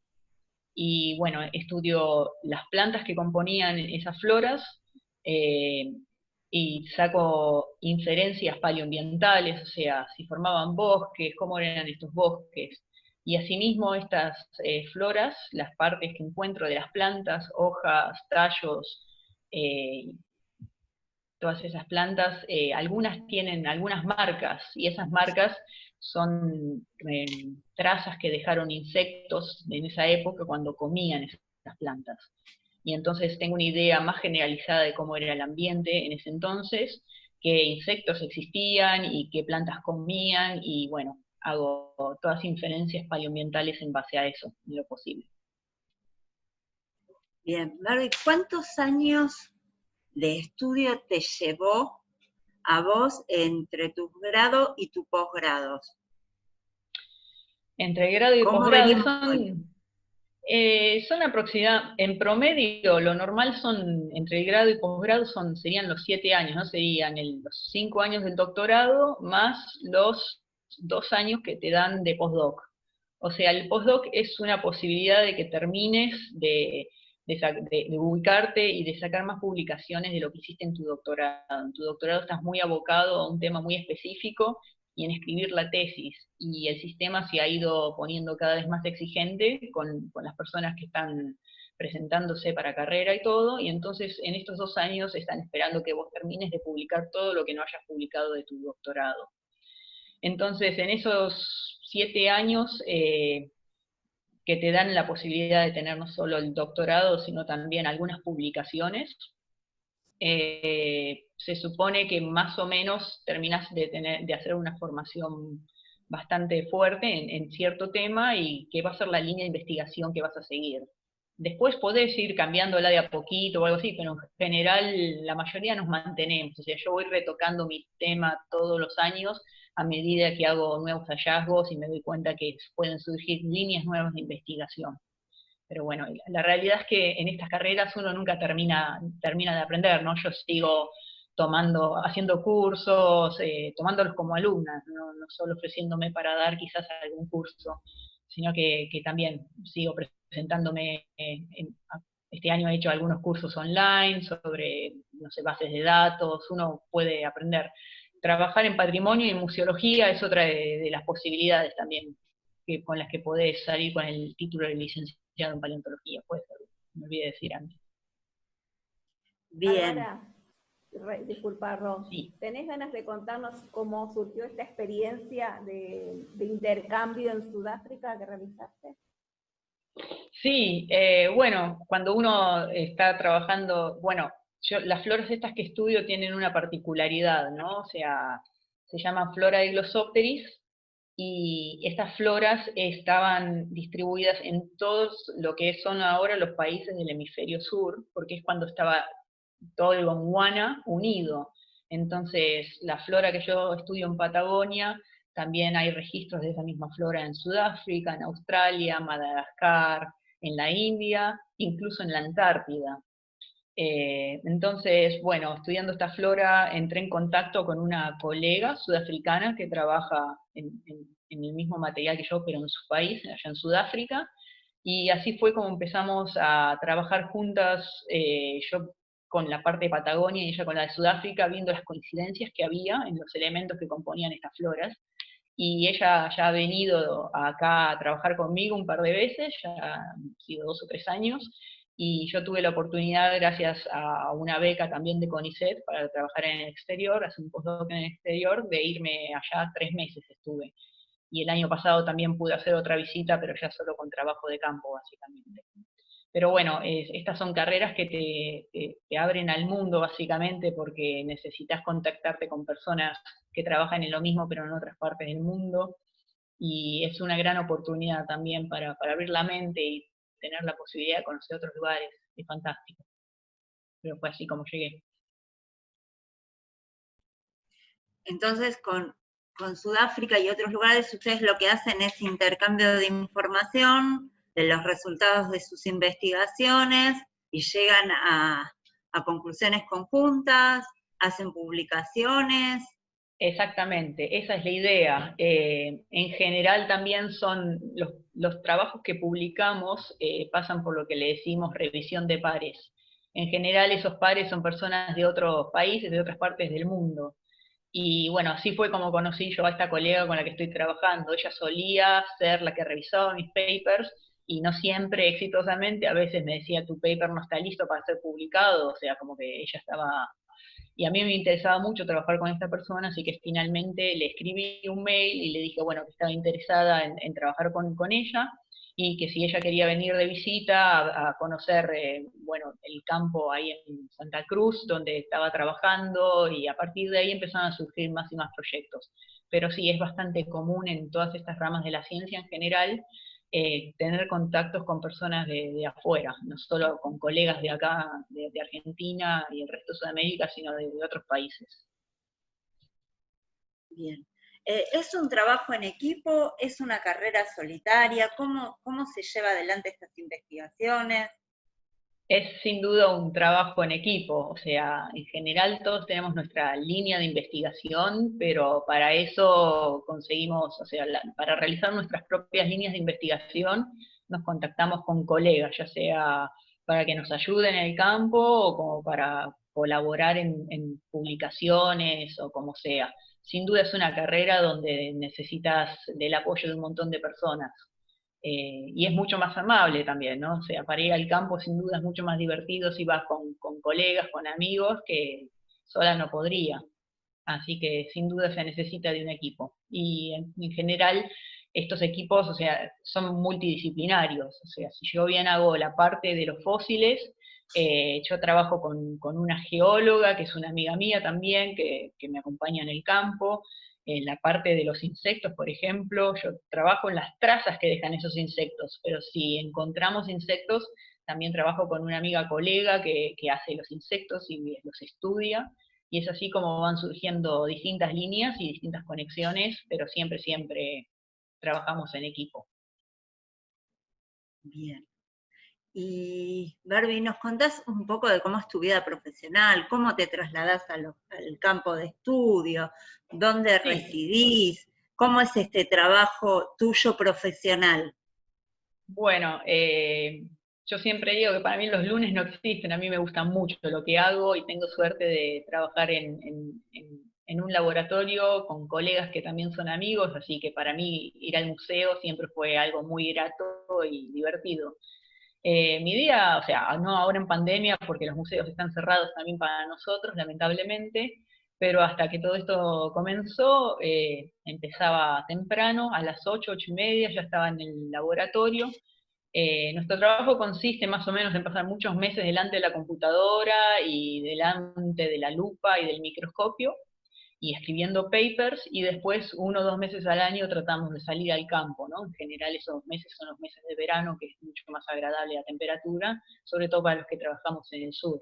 Y bueno, estudio las plantas que componían esas floras, y saco inferencias paleoambientales, o sea, si formaban bosques, cómo eran estos bosques. Y asimismo estas floras, las partes que encuentro de las plantas, hojas, tallos, todas esas plantas, algunas tienen algunas marcas, y esas marcas son trazas que dejaron insectos en esa época cuando comían esas plantas. Y entonces tengo una idea más generalizada de cómo era el ambiente en ese entonces, qué insectos existían y qué plantas comían, y bueno, hago todas inferencias paleoambientales en base a eso, en lo posible. Bien, Barbie, ¿cuántos años de estudio te llevó a vos entre tu grado y tu posgrado? Entre grado y posgrado son aproximadamente, en promedio, lo normal son, entre el grado y posgrado serían los 7 años, ¿no? Serían los 5 años del doctorado, más los 2 años que te dan de postdoc. O sea, el postdoc es una posibilidad de que termines de ubicarte y de sacar más publicaciones de lo que hiciste en tu doctorado. En tu doctorado estás muy abocado a un tema muy específico y en escribir la tesis, y el sistema se ha ido poniendo cada vez más exigente con las personas que están presentándose para carrera y todo, y entonces en estos 2 años están esperando que vos termines de publicar todo lo que no hayas publicado de tu doctorado. Entonces, en esos 7 años que te dan la posibilidad de tener no solo el doctorado, sino también algunas publicaciones, se supone que más o menos terminas de hacer una formación bastante fuerte en cierto tema, y que va a ser la línea de investigación que vas a seguir. Después podés ir cambiándola de a poquito o algo así, pero en general la mayoría nos mantenemos. O sea, yo voy retocando mi tema todos los años a medida que hago nuevos hallazgos y me doy cuenta que pueden surgir líneas nuevas de investigación. Pero bueno, la realidad es que en estas carreras uno nunca termina de aprender, ¿no? Yo sigo haciendo cursos, tomándolos como alumna, no solo ofreciéndome para dar quizás algún curso, sino que también sigo presentándome. Este año he hecho algunos cursos online sobre, no sé, bases de datos, uno puede aprender. Trabajar en patrimonio y en museología es otra de las posibilidades también con las que podés salir con el título de licenciado en paleontología, puede ser, me olvidé decir antes. Bien. Disculpa, Ros. Sí. ¿Tenés ganas de contarnos cómo surgió esta experiencia de intercambio en Sudáfrica que realizaste? Sí, bueno, cuando uno está trabajando, bueno, las flores estas que estudio tienen una particularidad, ¿no? O sea, se llaman flora de Glossopteris, y estas floras estaban distribuidas en todos lo que son ahora los países del hemisferio sur, porque es cuando estaba todo el Gondwana unido. Entonces, la flora que yo estudio en Patagonia También hay registros de esa misma flora en Sudáfrica, en Australia, Madagascar, en la India, incluso en la Antártida. Entonces, bueno, estudiando esta flora entré en contacto con una colega sudafricana que trabaja en el mismo material que yo, pero en su país, allá en Sudáfrica, y así fue como empezamos a trabajar juntas, yo con la parte de Patagonia y ella con la de Sudáfrica, viendo las coincidencias que había en los elementos que componían estas floras. Y ella ya ha venido acá a trabajar conmigo un par de veces, ya han sido 2 o 3 años, y yo tuve la oportunidad, gracias a una beca también de CONICET, para trabajar en el exterior, hacer un postdoc en el exterior, de irme allá 3 meses estuve. Y el año pasado también pude hacer otra visita, pero ya solo con trabajo de campo, básicamente. Pero bueno, estas son carreras que te abren al mundo, básicamente, porque necesitas contactarte con personas que trabajan en lo mismo, pero en otras partes del mundo, y es una gran oportunidad también para abrir la mente y tener la posibilidad de conocer otros lugares. Es fantástico. Pero fue así como llegué. Entonces, con Sudáfrica y otros lugares, ustedes lo que hacen es intercambio de información, de los resultados de sus investigaciones, y llegan a conclusiones conjuntas, hacen publicaciones. Exactamente, esa es la idea. En general también son los trabajos que publicamos pasan por lo que le decimos revisión de pares. En general esos pares son personas de otros países, de otras partes del mundo. Y bueno, así fue como conocí yo a esta colega con la que estoy trabajando. Ella solía ser la que revisaba mis papers, y no siempre exitosamente. A veces me decía, tu paper no está listo para ser publicado, o sea, como que ella estaba... Y a mí me interesaba mucho trabajar con esta persona, así que finalmente le escribí un mail y le dije, bueno, que estaba interesada en trabajar con ella, y que si ella quería venir de visita a conocer, bueno, el campo ahí en Santa Cruz, donde estaba trabajando, y a partir de ahí empezaron a surgir más y más proyectos. Pero sí, es bastante común en todas estas ramas de la ciencia en general, tener contactos con personas de afuera, no solo con colegas de acá, de Argentina y el resto de Sudamérica, sino de otros países. Bien. ¿Es un trabajo en equipo? ¿Es una carrera solitaria? ¿Cómo se lleva adelante estas investigaciones? Es sin duda un trabajo en equipo, o sea, en general todos tenemos nuestra línea de investigación, pero para eso conseguimos, o sea, para realizar nuestras propias líneas de investigación, nos contactamos con colegas, ya sea para que nos ayuden en el campo o como para colaborar en publicaciones o como sea. Sin duda es una carrera donde necesitas del apoyo de un montón de personas. Y es mucho más amable también, ¿no? O sea, para ir al campo sin duda es mucho más divertido si vas con colegas, con amigos, que sola no podría. Así que sin duda se necesita de un equipo. Y en general estos equipos, o sea, son multidisciplinarios. O sea, si yo bien hago la parte de los fósiles, yo trabajo con una geóloga, que es una amiga mía también, que me acompaña en el campo. En la parte de los insectos, por ejemplo, yo trabajo en las trazas que dejan esos insectos, pero si encontramos insectos, también trabajo con una amiga colega que hace los insectos y los estudia, y es así como van surgiendo distintas líneas y distintas conexiones, pero siempre trabajamos en equipo. Bien. Y Barbie, ¿nos contás un poco de cómo es tu vida profesional? ¿Cómo te trasladás al campo de estudio? ¿Dónde residís? ¿Cómo es este trabajo tuyo profesional? Bueno, yo siempre digo que para mí los lunes no existen. A mí me gusta mucho lo que hago y tengo suerte de trabajar en un laboratorio con colegas que también son amigos, así que para mí ir al museo siempre fue algo muy grato y divertido. Mi día, o sea, no ahora en pandemia, porque los museos están cerrados también para nosotros, lamentablemente, pero hasta que todo esto comenzó, empezaba temprano, a las 8, 8:30, ya estaba en el laboratorio. Nuestro trabajo consiste más o menos en pasar muchos meses delante de la computadora y delante de la lupa y del microscopio, y escribiendo papers, y después 1 o 2 meses al año tratamos de salir al campo, ¿no? En general esos meses son los meses de verano, que es mucho más agradable la temperatura, sobre todo para los que trabajamos en el sur.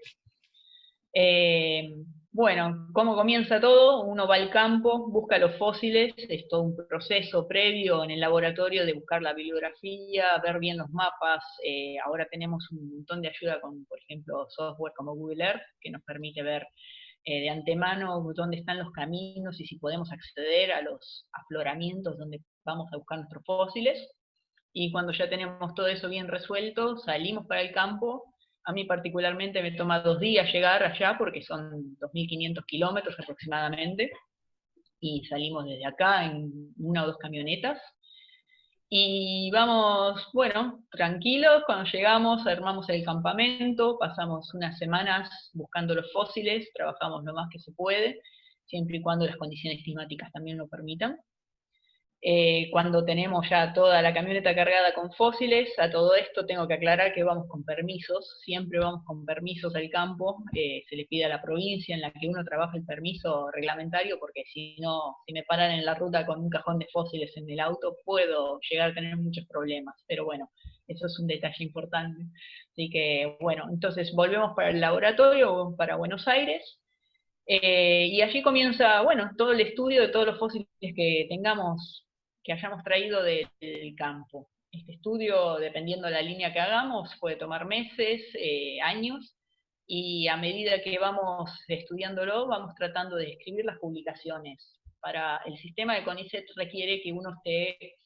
Bueno, ¿cómo comienza todo? Uno va al campo, busca los fósiles, es todo un proceso previo en el laboratorio de buscar la bibliografía, ver bien los mapas. Ahora tenemos un montón de ayuda con, por ejemplo, software como Google Earth, que nos permite ver de antemano dónde están los caminos y si podemos acceder a los afloramientos donde vamos a buscar nuestros fósiles. Y cuando ya tenemos todo eso bien resuelto, salimos para el campo. A mí particularmente me toma 2 días llegar allá porque son 2.500 kilómetros aproximadamente, y salimos desde acá en 1 o 2 camionetas. Y vamos, bueno, tranquilos, cuando llegamos armamos el campamento, pasamos unas semanas buscando los fósiles, trabajamos lo más que se puede, siempre y cuando las condiciones climáticas también lo permitan. Cuando tenemos ya toda la camioneta cargada con fósiles, a todo esto tengo que aclarar que vamos con permisos, siempre vamos con permisos al campo, se le pide a la provincia en la que uno trabaja el permiso reglamentario, porque si no, si me paran en la ruta con un cajón de fósiles en el auto, puedo llegar a tener muchos problemas, pero bueno, eso es un detalle importante. Así que bueno, entonces volvemos para el laboratorio, para Buenos Aires, y allí comienza, bueno, todo el estudio de todos los fósiles que tengamos, que hayamos traído del campo. Este estudio, dependiendo de la línea que hagamos, puede tomar meses, años, y a medida que vamos estudiándolo, vamos tratando de escribir las publicaciones. Para el sistema de CONICET requiere que uno esté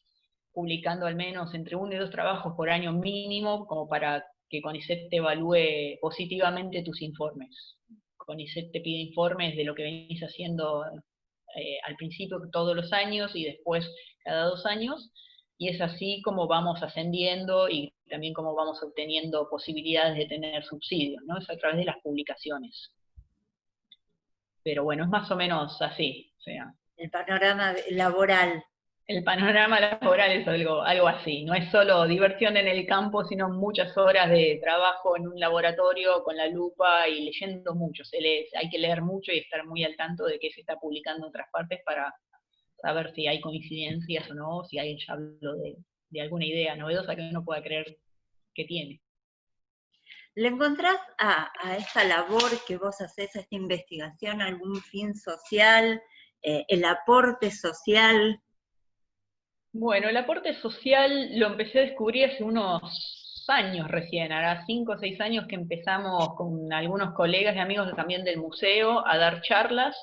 publicando al menos entre 1 y 2 trabajos por año mínimo, como para que CONICET te evalúe positivamente tus informes. CONICET te pide informes de lo que venís haciendo al principio todos los años y después cada 2 años, y es así como vamos ascendiendo y también como vamos obteniendo posibilidades de tener subsidios, ¿no? Es a través de las publicaciones. Pero bueno, es más o menos así. O sea, el panorama laboral. El panorama laboral es algo así, no es solo diversión en el campo, sino muchas horas de trabajo en un laboratorio con la lupa y leyendo mucho. Hay que leer mucho y estar muy al tanto de qué se está publicando en otras partes para saber si hay coincidencias o no, si hay ya hablo de alguna idea novedosa que uno pueda creer que tiene. ¿Le encontrás a esta labor que vos hacés, a esta investigación, algún fin social, el aporte social? Bueno, el aporte social lo empecé a descubrir hace unos años recién, hará 5 o 6 años que empezamos con algunos colegas y amigos también del museo a dar charlas.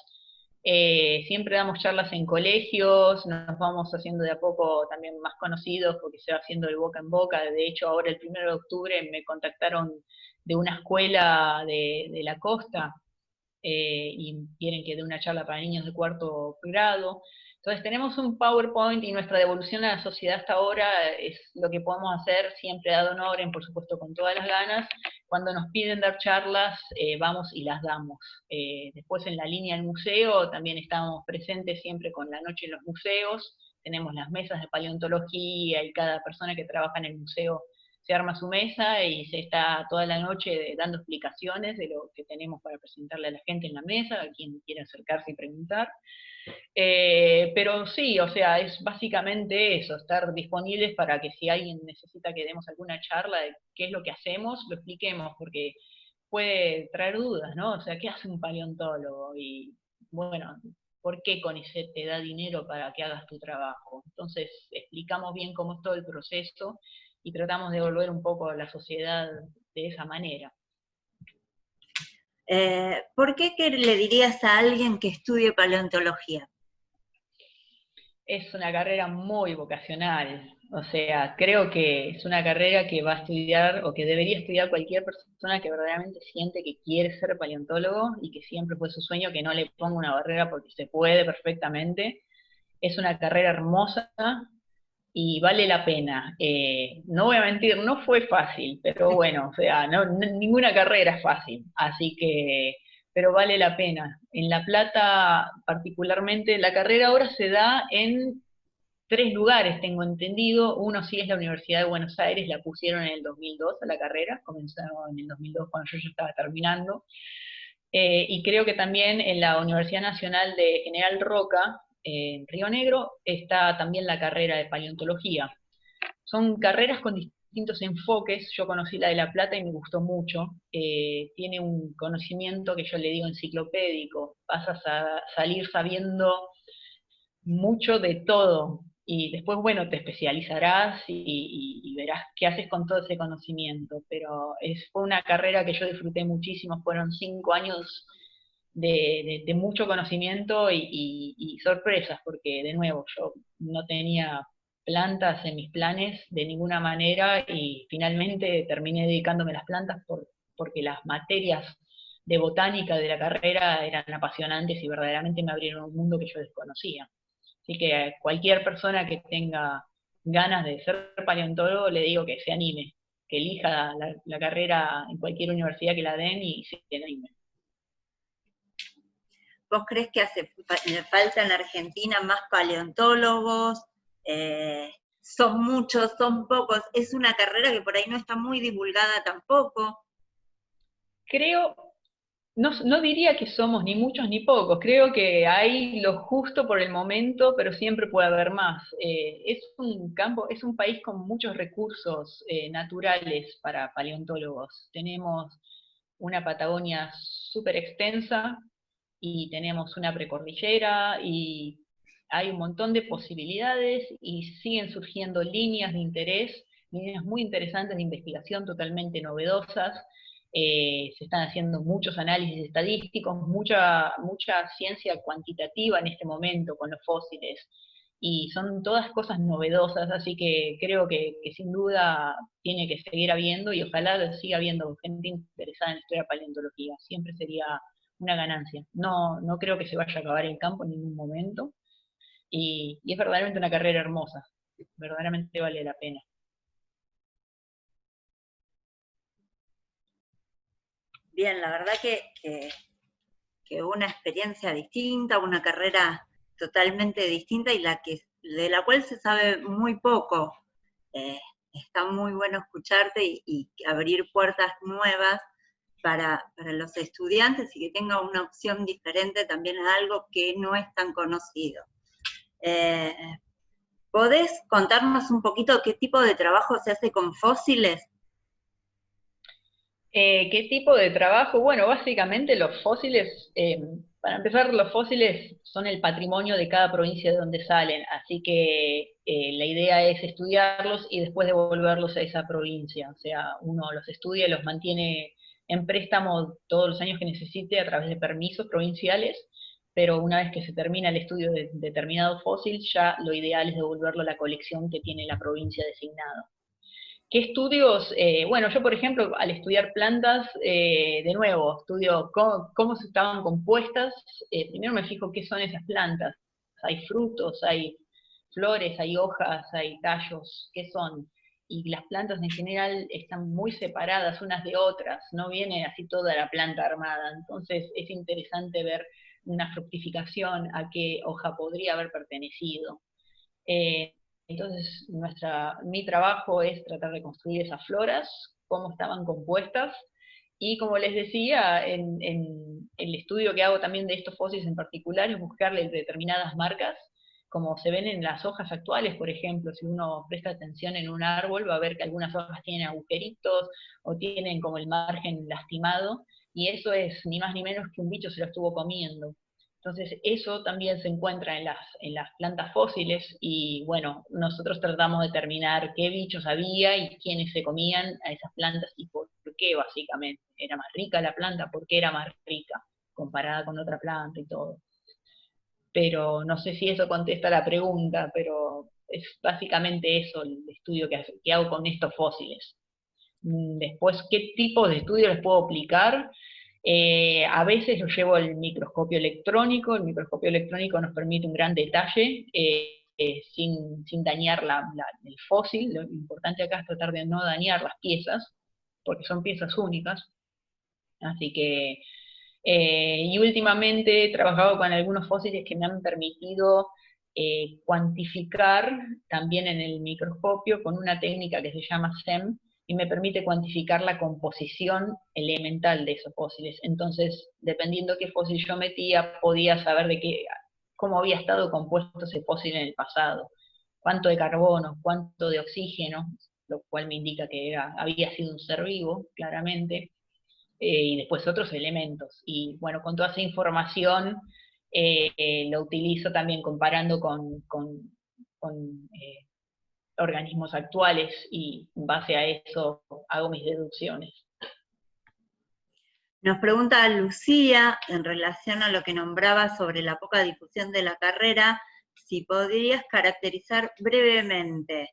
Siempre damos charlas en colegios, nos vamos haciendo de a poco también más conocidos porque se va haciendo de boca en boca. De hecho, ahora el 1 de octubre me contactaron de una escuela de la costa y quieren que dé una charla para niños de 4º grado. Entonces tenemos un PowerPoint y nuestra devolución a la sociedad hasta ahora es lo que podemos hacer, siempre dado honor, por supuesto con todas las ganas. Cuando nos piden dar charlas, vamos y las damos. Después en la línea del museo también estamos presentes siempre con la noche en los museos, tenemos las mesas de paleontología y cada persona que trabaja en el museo se arma su mesa y se está toda la noche dando explicaciones de lo que tenemos para presentarle a la gente en la mesa, a quien quiera acercarse y preguntar. Pero sí, o sea, es básicamente eso, estar disponibles para que si alguien necesita que demos alguna charla de qué es lo que hacemos, lo expliquemos, porque puede traer dudas, ¿no? O sea, ¿qué hace un paleontólogo? Y bueno, ¿por qué CONICET te da dinero para que hagas tu trabajo? Entonces, explicamos bien cómo es todo el proceso y tratamos de devolver un poco a la sociedad de esa manera. ¿Por qué le dirías a alguien que estudie paleontología? Es una carrera muy vocacional, o sea, creo que es una carrera que va a estudiar, o que debería estudiar cualquier persona que verdaderamente siente que quiere ser paleontólogo, y que siempre fue su sueño, que no le ponga una barrera porque se puede perfectamente. Es una carrera hermosa, y vale la pena. No voy a mentir, no fue fácil, pero bueno, o sea, ninguna carrera es fácil, así que, pero vale la pena. En La Plata, particularmente, la carrera ahora se da en 3 lugares, tengo entendido. Uno sí es la Universidad de Buenos Aires, la pusieron en el 2002 a la carrera, comenzaron en el 2002 cuando yo ya estaba terminando. Y creo que también en la Universidad Nacional de General Roca, en Río Negro, está también la carrera de paleontología. Son carreras con distintos enfoques. Yo conocí la de La Plata y me gustó mucho. Tiene un conocimiento que yo le digo enciclopédico. Vas a salir sabiendo mucho de todo. Y después, bueno, te especializarás y verás qué haces con todo ese conocimiento. Pero fue una carrera que yo disfruté muchísimo. Fueron 5 años de mucho conocimiento y sorpresas, porque de nuevo, yo no tenía plantas en mis planes de ninguna manera y finalmente terminé dedicándome a las plantas porque las materias de botánica de la carrera eran apasionantes y verdaderamente me abrieron un mundo que yo desconocía. Así que cualquier persona que tenga ganas de ser paleontólogo, le digo que se anime, que elija la carrera en cualquier universidad que la den y se anime. ¿Vos crees que hace falta en Argentina más paleontólogos? ¿Son muchos, son pocos? ¿Es una carrera que por ahí no está muy divulgada tampoco? Creo, no diría que somos ni muchos ni pocos, creo que hay lo justo por el momento, pero siempre puede haber más. Es un país con muchos recursos naturales para paleontólogos. Tenemos una Patagonia súper extensa, y tenemos una precordillera, y hay un montón de posibilidades, y siguen surgiendo líneas de interés, líneas muy interesantes de investigación, totalmente novedosas. Se están haciendo muchos análisis estadísticos, mucha ciencia cuantitativa en este momento con los fósiles, y son todas cosas novedosas, así que creo que sin duda tiene que seguir habiendo, y ojalá siga habiendo gente interesada en estudiar paleontología, siempre sería una ganancia. No creo que se vaya a acabar el campo en ningún momento, y es verdaderamente una carrera hermosa, verdaderamente vale la pena. Bien, la verdad que una experiencia distinta, una carrera totalmente distinta y de la cual se sabe muy poco. Está muy bueno escucharte y abrir puertas nuevas para los estudiantes y que tenga una opción diferente también a algo que no es tan conocido. ¿Podés contarnos un poquito qué tipo de trabajo se hace con fósiles? ¿Qué tipo de trabajo? Bueno, básicamente los fósiles, para empezar, los fósiles son el patrimonio de cada provincia de donde salen, así que la idea es estudiarlos y después devolverlos a esa provincia. O sea, uno los estudia y los mantiene en préstamo todos los años que necesite a través de permisos provinciales, pero una vez que se termina el estudio de determinado fósil, ya lo ideal es devolverlo a la colección que tiene la provincia designada. ¿Qué estudios? Bueno, yo por ejemplo, al estudiar plantas, de nuevo, estudio cómo se estaban compuestas. Primero me fijo qué son esas plantas. Hay frutos, hay flores, hay hojas, hay tallos, ¿qué son? Y las plantas en general están muy separadas unas de otras, no viene así toda la planta armada. Entonces es interesante ver una fructificación, a qué hoja podría haber pertenecido. Entonces, mi trabajo es tratar de construir esas floras, cómo estaban compuestas, y como les decía, en el estudio que hago también de estos fósiles en particular, es buscarle determinadas marcas, como se ven en las hojas actuales, por ejemplo. Si uno presta atención en un árbol, va a ver que algunas hojas tienen agujeritos, o tienen como el margen lastimado, y eso es ni más ni menos que un bicho se lo estuvo comiendo. Entonces eso también se encuentra en las plantas fósiles, y bueno, nosotros tratamos de determinar qué bichos había y quiénes se comían a esas plantas y por qué, básicamente. ¿Era más rica la planta? ¿Por qué era más rica comparada con otra planta y todo? Pero no sé si eso contesta la pregunta, pero es básicamente eso el estudio que hago con estos fósiles. Después, ¿qué tipo de estudio les puedo aplicar? A veces lo llevo al microscopio electrónico. El microscopio electrónico nos permite un gran detalle sin dañar el fósil. Lo importante acá es tratar de no dañar las piezas, porque son piezas únicas. Así que, y últimamente he trabajado con algunos fósiles que me han permitido cuantificar también en el microscopio con una técnica que se llama SEM, y me permite cuantificar la composición elemental de esos fósiles. Entonces, dependiendo qué fósil yo metía, podía saber cómo había estado compuesto ese fósil en el pasado. Cuánto de carbono, cuánto de oxígeno. lo cual me indica que había sido un ser vivo, claramente, y después otros elementos. Y bueno, con toda esa información lo utilizo también comparando con organismos actuales, y en base a eso hago mis deducciones. Nos pregunta Lucía, en relación a lo que nombraba sobre la poca difusión de la carrera, si podrías caracterizar brevemente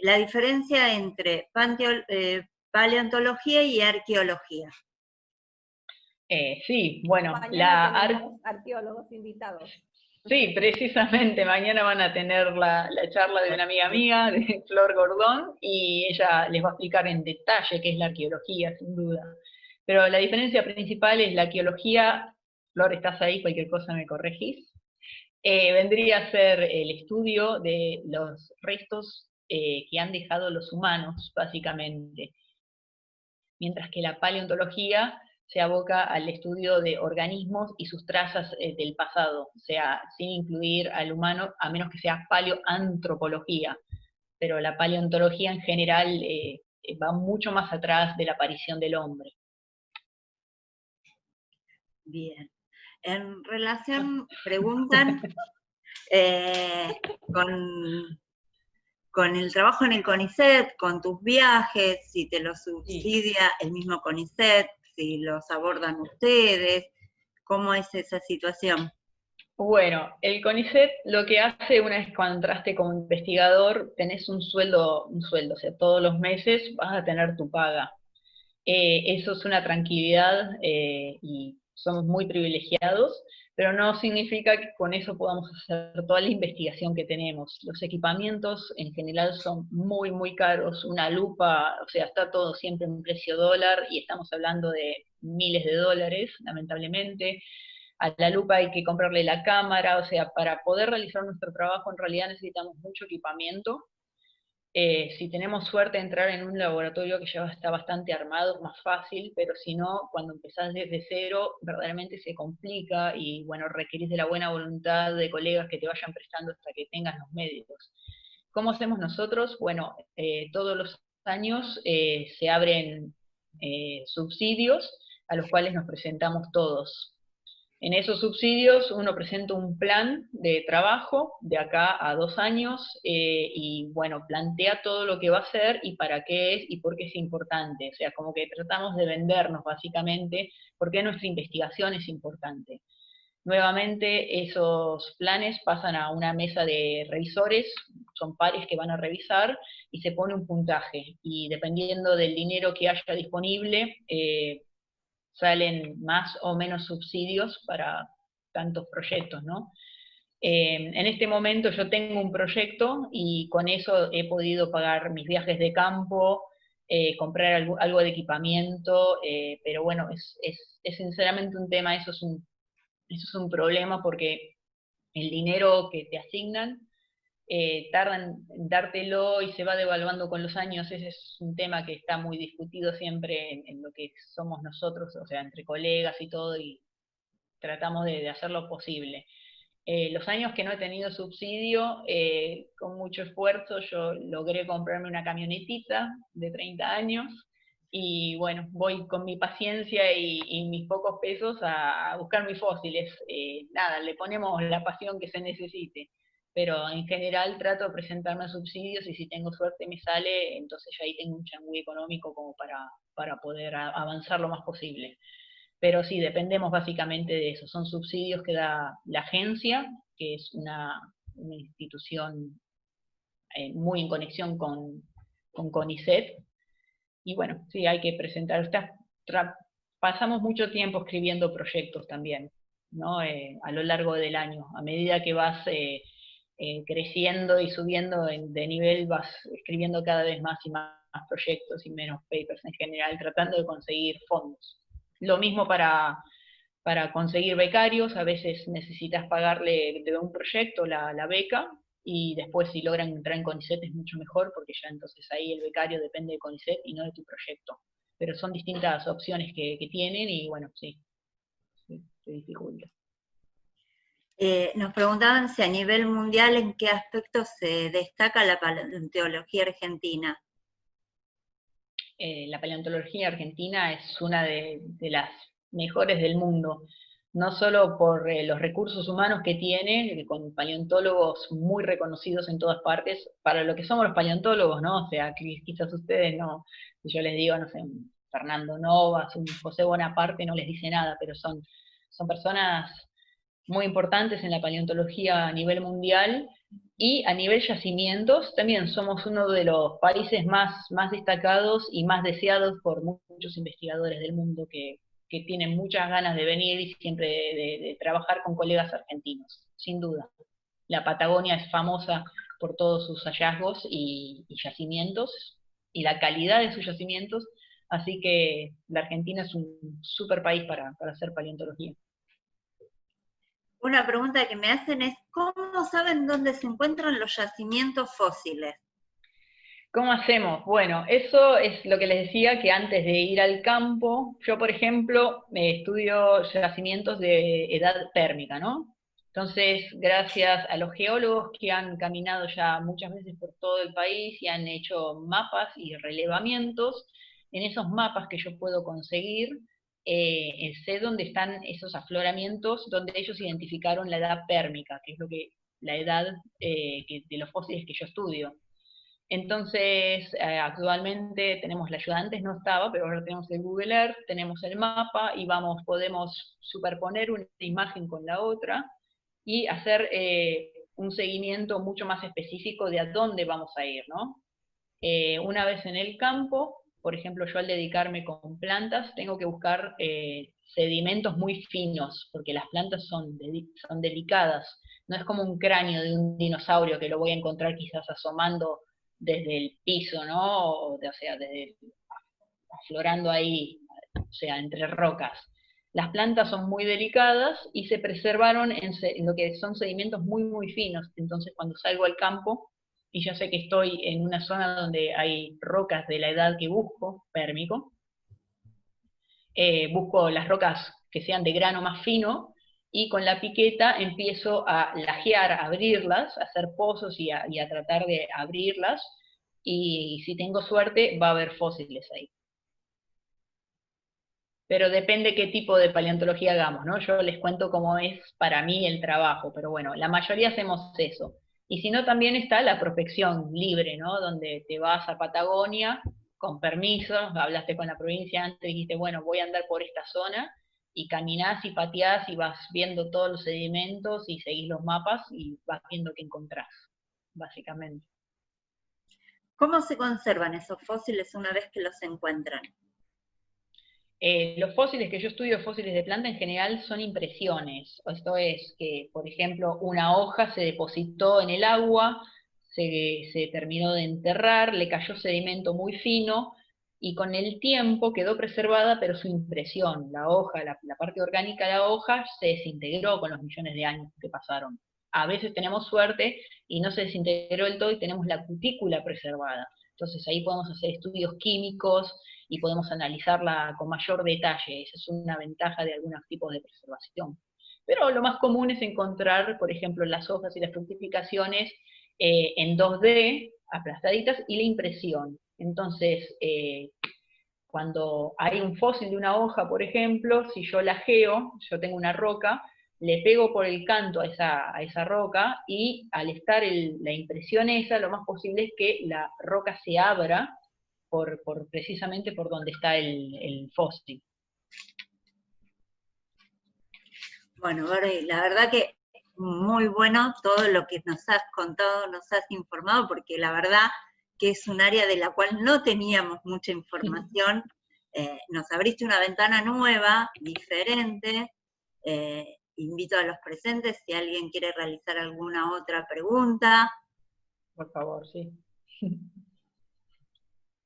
la diferencia entre paleontología y arqueología. Sí, bueno, Mañana tenemos arqueólogos invitados. Sí, precisamente, mañana van a tener la charla de una amiga mía, de Flor Gordón, y ella les va a explicar en detalle qué es la arqueología, sin duda. Pero la diferencia principal es la arqueología. Flor, ¿estás ahí? Cualquier cosa me corregís. Vendría a ser el estudio de los restos que han dejado los humanos, básicamente. Mientras que la paleontología se aboca al estudio de organismos y sus trazas del pasado, o sea, sin incluir al humano, a menos que sea paleoantropología. Pero la paleontología en general va mucho más atrás de la aparición del hombre. Bien. En relación, preguntan, con el trabajo en el CONICET, con tus viajes, si te los subsidia el mismo CONICET, si los abordan ustedes, ¿cómo es esa situación? Bueno, el CONICET lo que hace, una vez cuando entraste como investigador, tenés un sueldo, o sea, todos los meses vas a tener tu paga. Eso es una tranquilidad y somos muy privilegiados, pero no significa que con eso podamos hacer toda la investigación que tenemos. Los equipamientos en general son muy, muy caros. Una lupa, o sea, está todo siempre en un precio dólar, y estamos hablando de miles de dólares, lamentablemente. A la lupa hay que comprarle la cámara, o sea, para poder realizar nuestro trabajo en realidad necesitamos mucho equipamiento. Si tenemos suerte de entrar en un laboratorio que ya está bastante armado, es más fácil, pero si no, cuando empezás desde cero, verdaderamente se complica, y bueno, requerís de la buena voluntad de colegas que te vayan prestando hasta que tengas los medios. ¿Cómo hacemos nosotros? Bueno, todos los años se abren subsidios a los cuales nos presentamos todos. En esos subsidios uno presenta un plan de trabajo de acá a 2 años y bueno, plantea todo lo que va a hacer y para qué es y por qué es importante. O sea, como que tratamos de vendernos básicamente por qué nuestra investigación es importante. Nuevamente esos planes pasan a una mesa de revisores, son pares que van a revisar y se pone un puntaje. Y dependiendo del dinero que haya disponible, salen más o menos subsidios para tantos proyectos, ¿no? En este momento yo tengo un proyecto y con eso he podido pagar mis viajes de campo, comprar algo de equipamiento, pero bueno, es sinceramente un tema, eso es un problema, porque el dinero que te asignan tardan en dártelo y se va devaluando con los años. Ese es un tema que está muy discutido siempre en lo que somos nosotros, o sea, entre colegas y todo, y tratamos de hacer lo posible. Los años que no he tenido subsidio, con mucho esfuerzo yo logré comprarme una camionetita de 30 años, y bueno, voy con mi paciencia y mis pocos pesos a buscar mis fósiles. Nada, le ponemos la pasión que se necesite, pero en general trato de presentarme a subsidios, y si tengo suerte me sale, entonces ya ahí tengo un changüí económico como para poder avanzar lo más posible. Pero sí, dependemos básicamente de eso, son subsidios que da la agencia, que es una institución muy en conexión con CONICET, y bueno, sí, hay que presentar, pasamos mucho tiempo escribiendo proyectos también, ¿no? A lo largo del año, a medida que vas creciendo y subiendo de nivel, vas escribiendo cada vez más y más proyectos y menos papers en general, tratando de conseguir fondos. Lo mismo para conseguir becarios, a veces necesitas pagarle de un proyecto la beca, y después si logran entrar en CONICET es mucho mejor, porque ya entonces ahí el becario depende de CONICET y no de tu proyecto. Pero son distintas opciones que tienen, y bueno, sí, se dificulta. Nos preguntaban si a nivel mundial en qué aspectos se destaca la paleontología argentina. la paleontología argentina es una de las mejores del mundo, no solo por los recursos humanos que tiene, con paleontólogos muy reconocidos en todas partes, para lo que somos los paleontólogos, ¿no? O sea, que quizás ustedes no, si yo les digo, no sé, un Fernando Novas, un José Bonaparte, no les dice nada, pero son personas muy importantes en la paleontología a nivel mundial, y a nivel yacimientos también somos uno de los países más destacados y más deseados por muchos investigadores del mundo que tienen muchas ganas de venir y siempre de trabajar con colegas argentinos, sin duda. La Patagonia es famosa por todos sus hallazgos y yacimientos, y la calidad de sus yacimientos, así que la Argentina es un súper país para hacer paleontología. Una pregunta que me hacen es, ¿cómo saben dónde se encuentran los yacimientos fósiles? ¿Cómo hacemos? Bueno, eso es lo que les decía, que antes de ir al campo, yo por ejemplo estudio yacimientos de edad térmica, ¿no? Entonces, gracias a los geólogos que han caminado ya muchas veces por todo el país y han hecho mapas y relevamientos, en esos mapas que yo puedo conseguir, sé dónde están esos afloramientos, donde ellos identificaron la edad pérmica, que es la edad de los fósiles que yo estudio. Entonces, actualmente tenemos la ayuda, antes no estaba, pero ahora tenemos el Google Earth, tenemos el mapa, y podemos superponer una imagen con la otra, y hacer un seguimiento mucho más específico de a dónde vamos a ir, ¿no? Una vez en el campo, por ejemplo, yo al dedicarme con plantas, tengo que buscar sedimentos muy finos, porque las plantas son delicadas. No es como un cráneo de un dinosaurio que lo voy a encontrar quizás asomando desde el piso, ¿no? O sea, aflorando ahí, o sea, entre rocas. Las plantas son muy delicadas y se preservaron en lo que son sedimentos muy, muy finos. Entonces, cuando salgo al campo, y ya sé que estoy en una zona donde hay rocas de la edad que busco, pérmico, busco las rocas que sean de grano más fino, y con la piqueta empiezo a lajear, a abrirlas, a hacer pozos y a tratar de abrirlas, y si tengo suerte va a haber fósiles ahí. Pero depende qué tipo de paleontología hagamos, ¿no? Yo les cuento cómo es para mí el trabajo, pero bueno, la mayoría hacemos eso. Y si no, también está la prospección libre, ¿no? Donde te vas a Patagonia con permiso, hablaste con la provincia antes, dijiste, bueno, voy a andar por esta zona, y caminás y pateás y vas viendo todos los sedimentos y seguís los mapas y vas viendo qué encontrás, básicamente. ¿Cómo se conservan esos fósiles una vez que los encuentran? Los fósiles que yo estudio, fósiles de planta, en general son impresiones. Esto es que, por ejemplo, una hoja se depositó en el agua, se terminó de enterrar, le cayó sedimento muy fino, y con el tiempo quedó preservada, pero su impresión, la hoja, la parte orgánica de la hoja, se desintegró con los millones de años que pasaron. A veces tenemos suerte y no se desintegró del todo y tenemos la cutícula preservada. Entonces ahí podemos hacer estudios químicos y podemos analizarla con mayor detalle. Esa es una ventaja de algunos tipos de preservación. Pero lo más común es encontrar, por ejemplo, las hojas y las fructificaciones en 2D, aplastaditas, y la impresión. Entonces, cuando hay un fósil de una hoja, por ejemplo, si yo lajeo, yo tengo una roca, le pego por el canto a esa roca, y al estar la impresión esa, lo más posible es que la roca se abra precisamente por donde está el fósil. Bueno, Barbie, la verdad que muy bueno todo lo que nos has contado, nos has informado, porque la verdad que es un área de la cual no teníamos mucha información. Nos abriste una ventana nueva, diferente. Invito a los presentes si alguien quiere realizar alguna otra pregunta. Por favor, sí.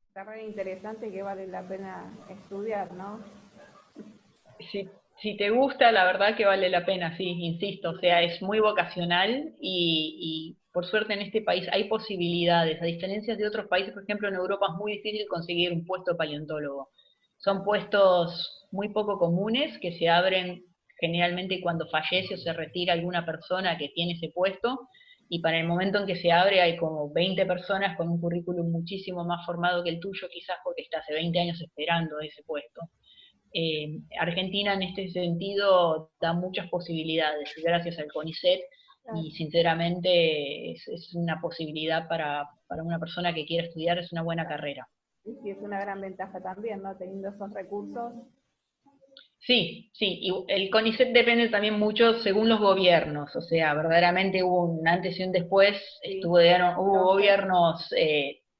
Está re interesante, que vale la pena estudiar, ¿no? Si te gusta, la verdad que vale la pena, sí, insisto, o sea, es muy vocacional, y por suerte en este país hay posibilidades, a diferencia de otros países. Por ejemplo, en Europa es muy difícil conseguir un puesto de paleontólogo. Son puestos muy poco comunes, que se abren generalmente cuando fallece o se retira alguna persona que tiene ese puesto, y para el momento en que se abre hay como 20 personas con un currículum muchísimo más formado que el tuyo, quizás porque está hace 20 años esperando ese puesto. Argentina en este sentido da muchas posibilidades, gracias al CONICET, y sinceramente es una posibilidad para una persona que quiera estudiar, es una buena carrera. Y sí, es una gran ventaja también, ¿no? Teniendo esos recursos. Sí, y el CONICET depende también mucho según los gobiernos, o sea, verdaderamente hubo un antes y un después, hubo gobiernos,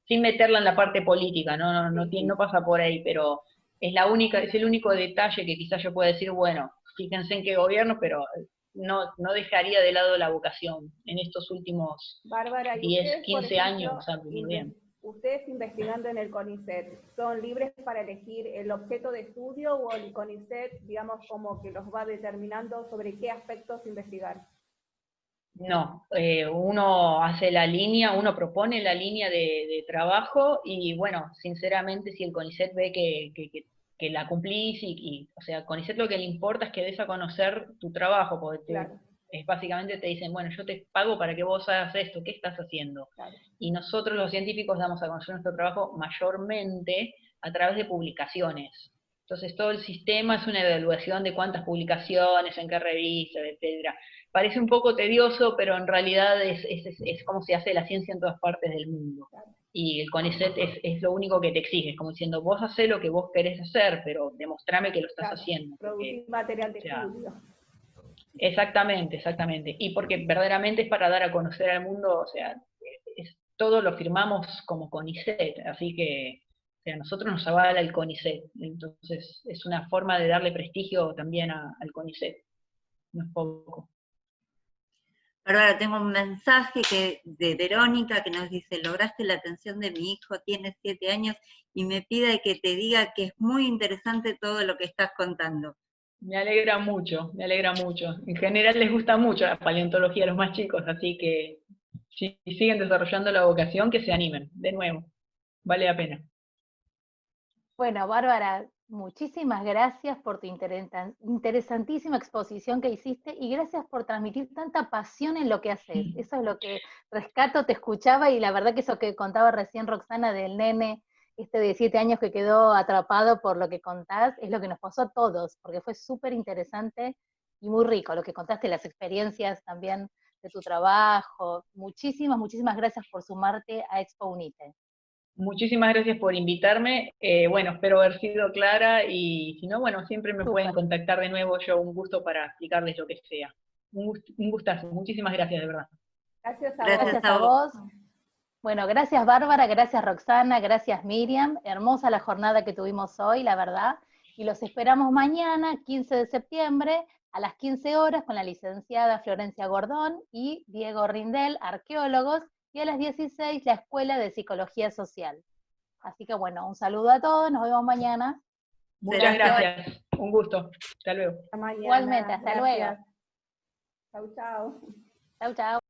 sin meterla en la parte política, no pasa por ahí, pero es el único detalle que quizás yo pueda decir, bueno, fíjense en qué gobierno, pero no dejaría de lado la vocación en estos últimos Bárbara, 10, 15 años, o sea, muy bien. Ustedes investigando en el CONICET, ¿son libres para elegir el objeto de estudio o el CONICET, digamos, como que los va determinando sobre qué aspectos investigar? No, uno hace la línea, uno propone la línea de trabajo y bueno, sinceramente si el CONICET ve que la cumplís o sea, CONICET lo que le importa es que des a conocer tu trabajo, porque Claro. Básicamente te dicen, bueno, yo te pago para que vos hagas esto, ¿qué estás haciendo? Claro. Y nosotros los científicos damos a conocer nuestro trabajo mayormente a través de publicaciones. Entonces todo el sistema es una evaluación de cuántas publicaciones, en qué revistas, etcétera. Parece un poco tedioso, pero en realidad es como se hace la ciencia en todas partes del mundo. Y el CONICET es lo único que te exige, es como diciendo, vos hacés lo que vos querés hacer, pero demostrame que lo estás haciendo. Producir material de estudio. Exactamente. Y porque verdaderamente es para dar a conocer al mundo, o sea, todo lo firmamos como CONICET, así que o sea, nosotros nos avala el CONICET, entonces es una forma de darle prestigio también al CONICET, no es poco. Bárbara, tengo un mensaje de Verónica que nos dice, lograste la atención de mi hijo, tiene 7 años, y me pide que te diga que es muy interesante todo lo que estás contando. Me alegra mucho. En general les gusta mucho la paleontología a los más chicos, así que si siguen desarrollando la vocación, que se animen, de nuevo, vale la pena. Bueno, Bárbara, muchísimas gracias por tu interesantísima exposición que hiciste y gracias por transmitir tanta pasión en lo que haces. Eso es lo que rescato, te escuchaba y la verdad que eso que contaba recién Roxana del nene de 7 años que quedó atrapado por lo que contás, es lo que nos pasó a todos, porque fue súper interesante y muy rico lo que contaste, las experiencias también de tu trabajo. Muchísimas gracias por sumarte a Expo Unite. Muchísimas gracias por invitarme, bueno, espero haber sido clara y si no, bueno, siempre me pueden contactar de nuevo, yo un gusto para explicarles lo que sea. Un gustazo, muchísimas gracias de verdad. Gracias a vos. Bueno, gracias Bárbara, gracias Roxana, gracias Miriam, hermosa la jornada que tuvimos hoy, la verdad, y los esperamos mañana, 15 de septiembre, a las 15 horas, con la licenciada Florencia Gordón y Diego Rindel, arqueólogos, y a las 16 la Escuela de Psicología Social. Así que bueno, un saludo a todos, nos vemos mañana. Muchas gracias, un gusto, hasta luego. Igualmente, hasta luego. Chau, chau. Chau, chau.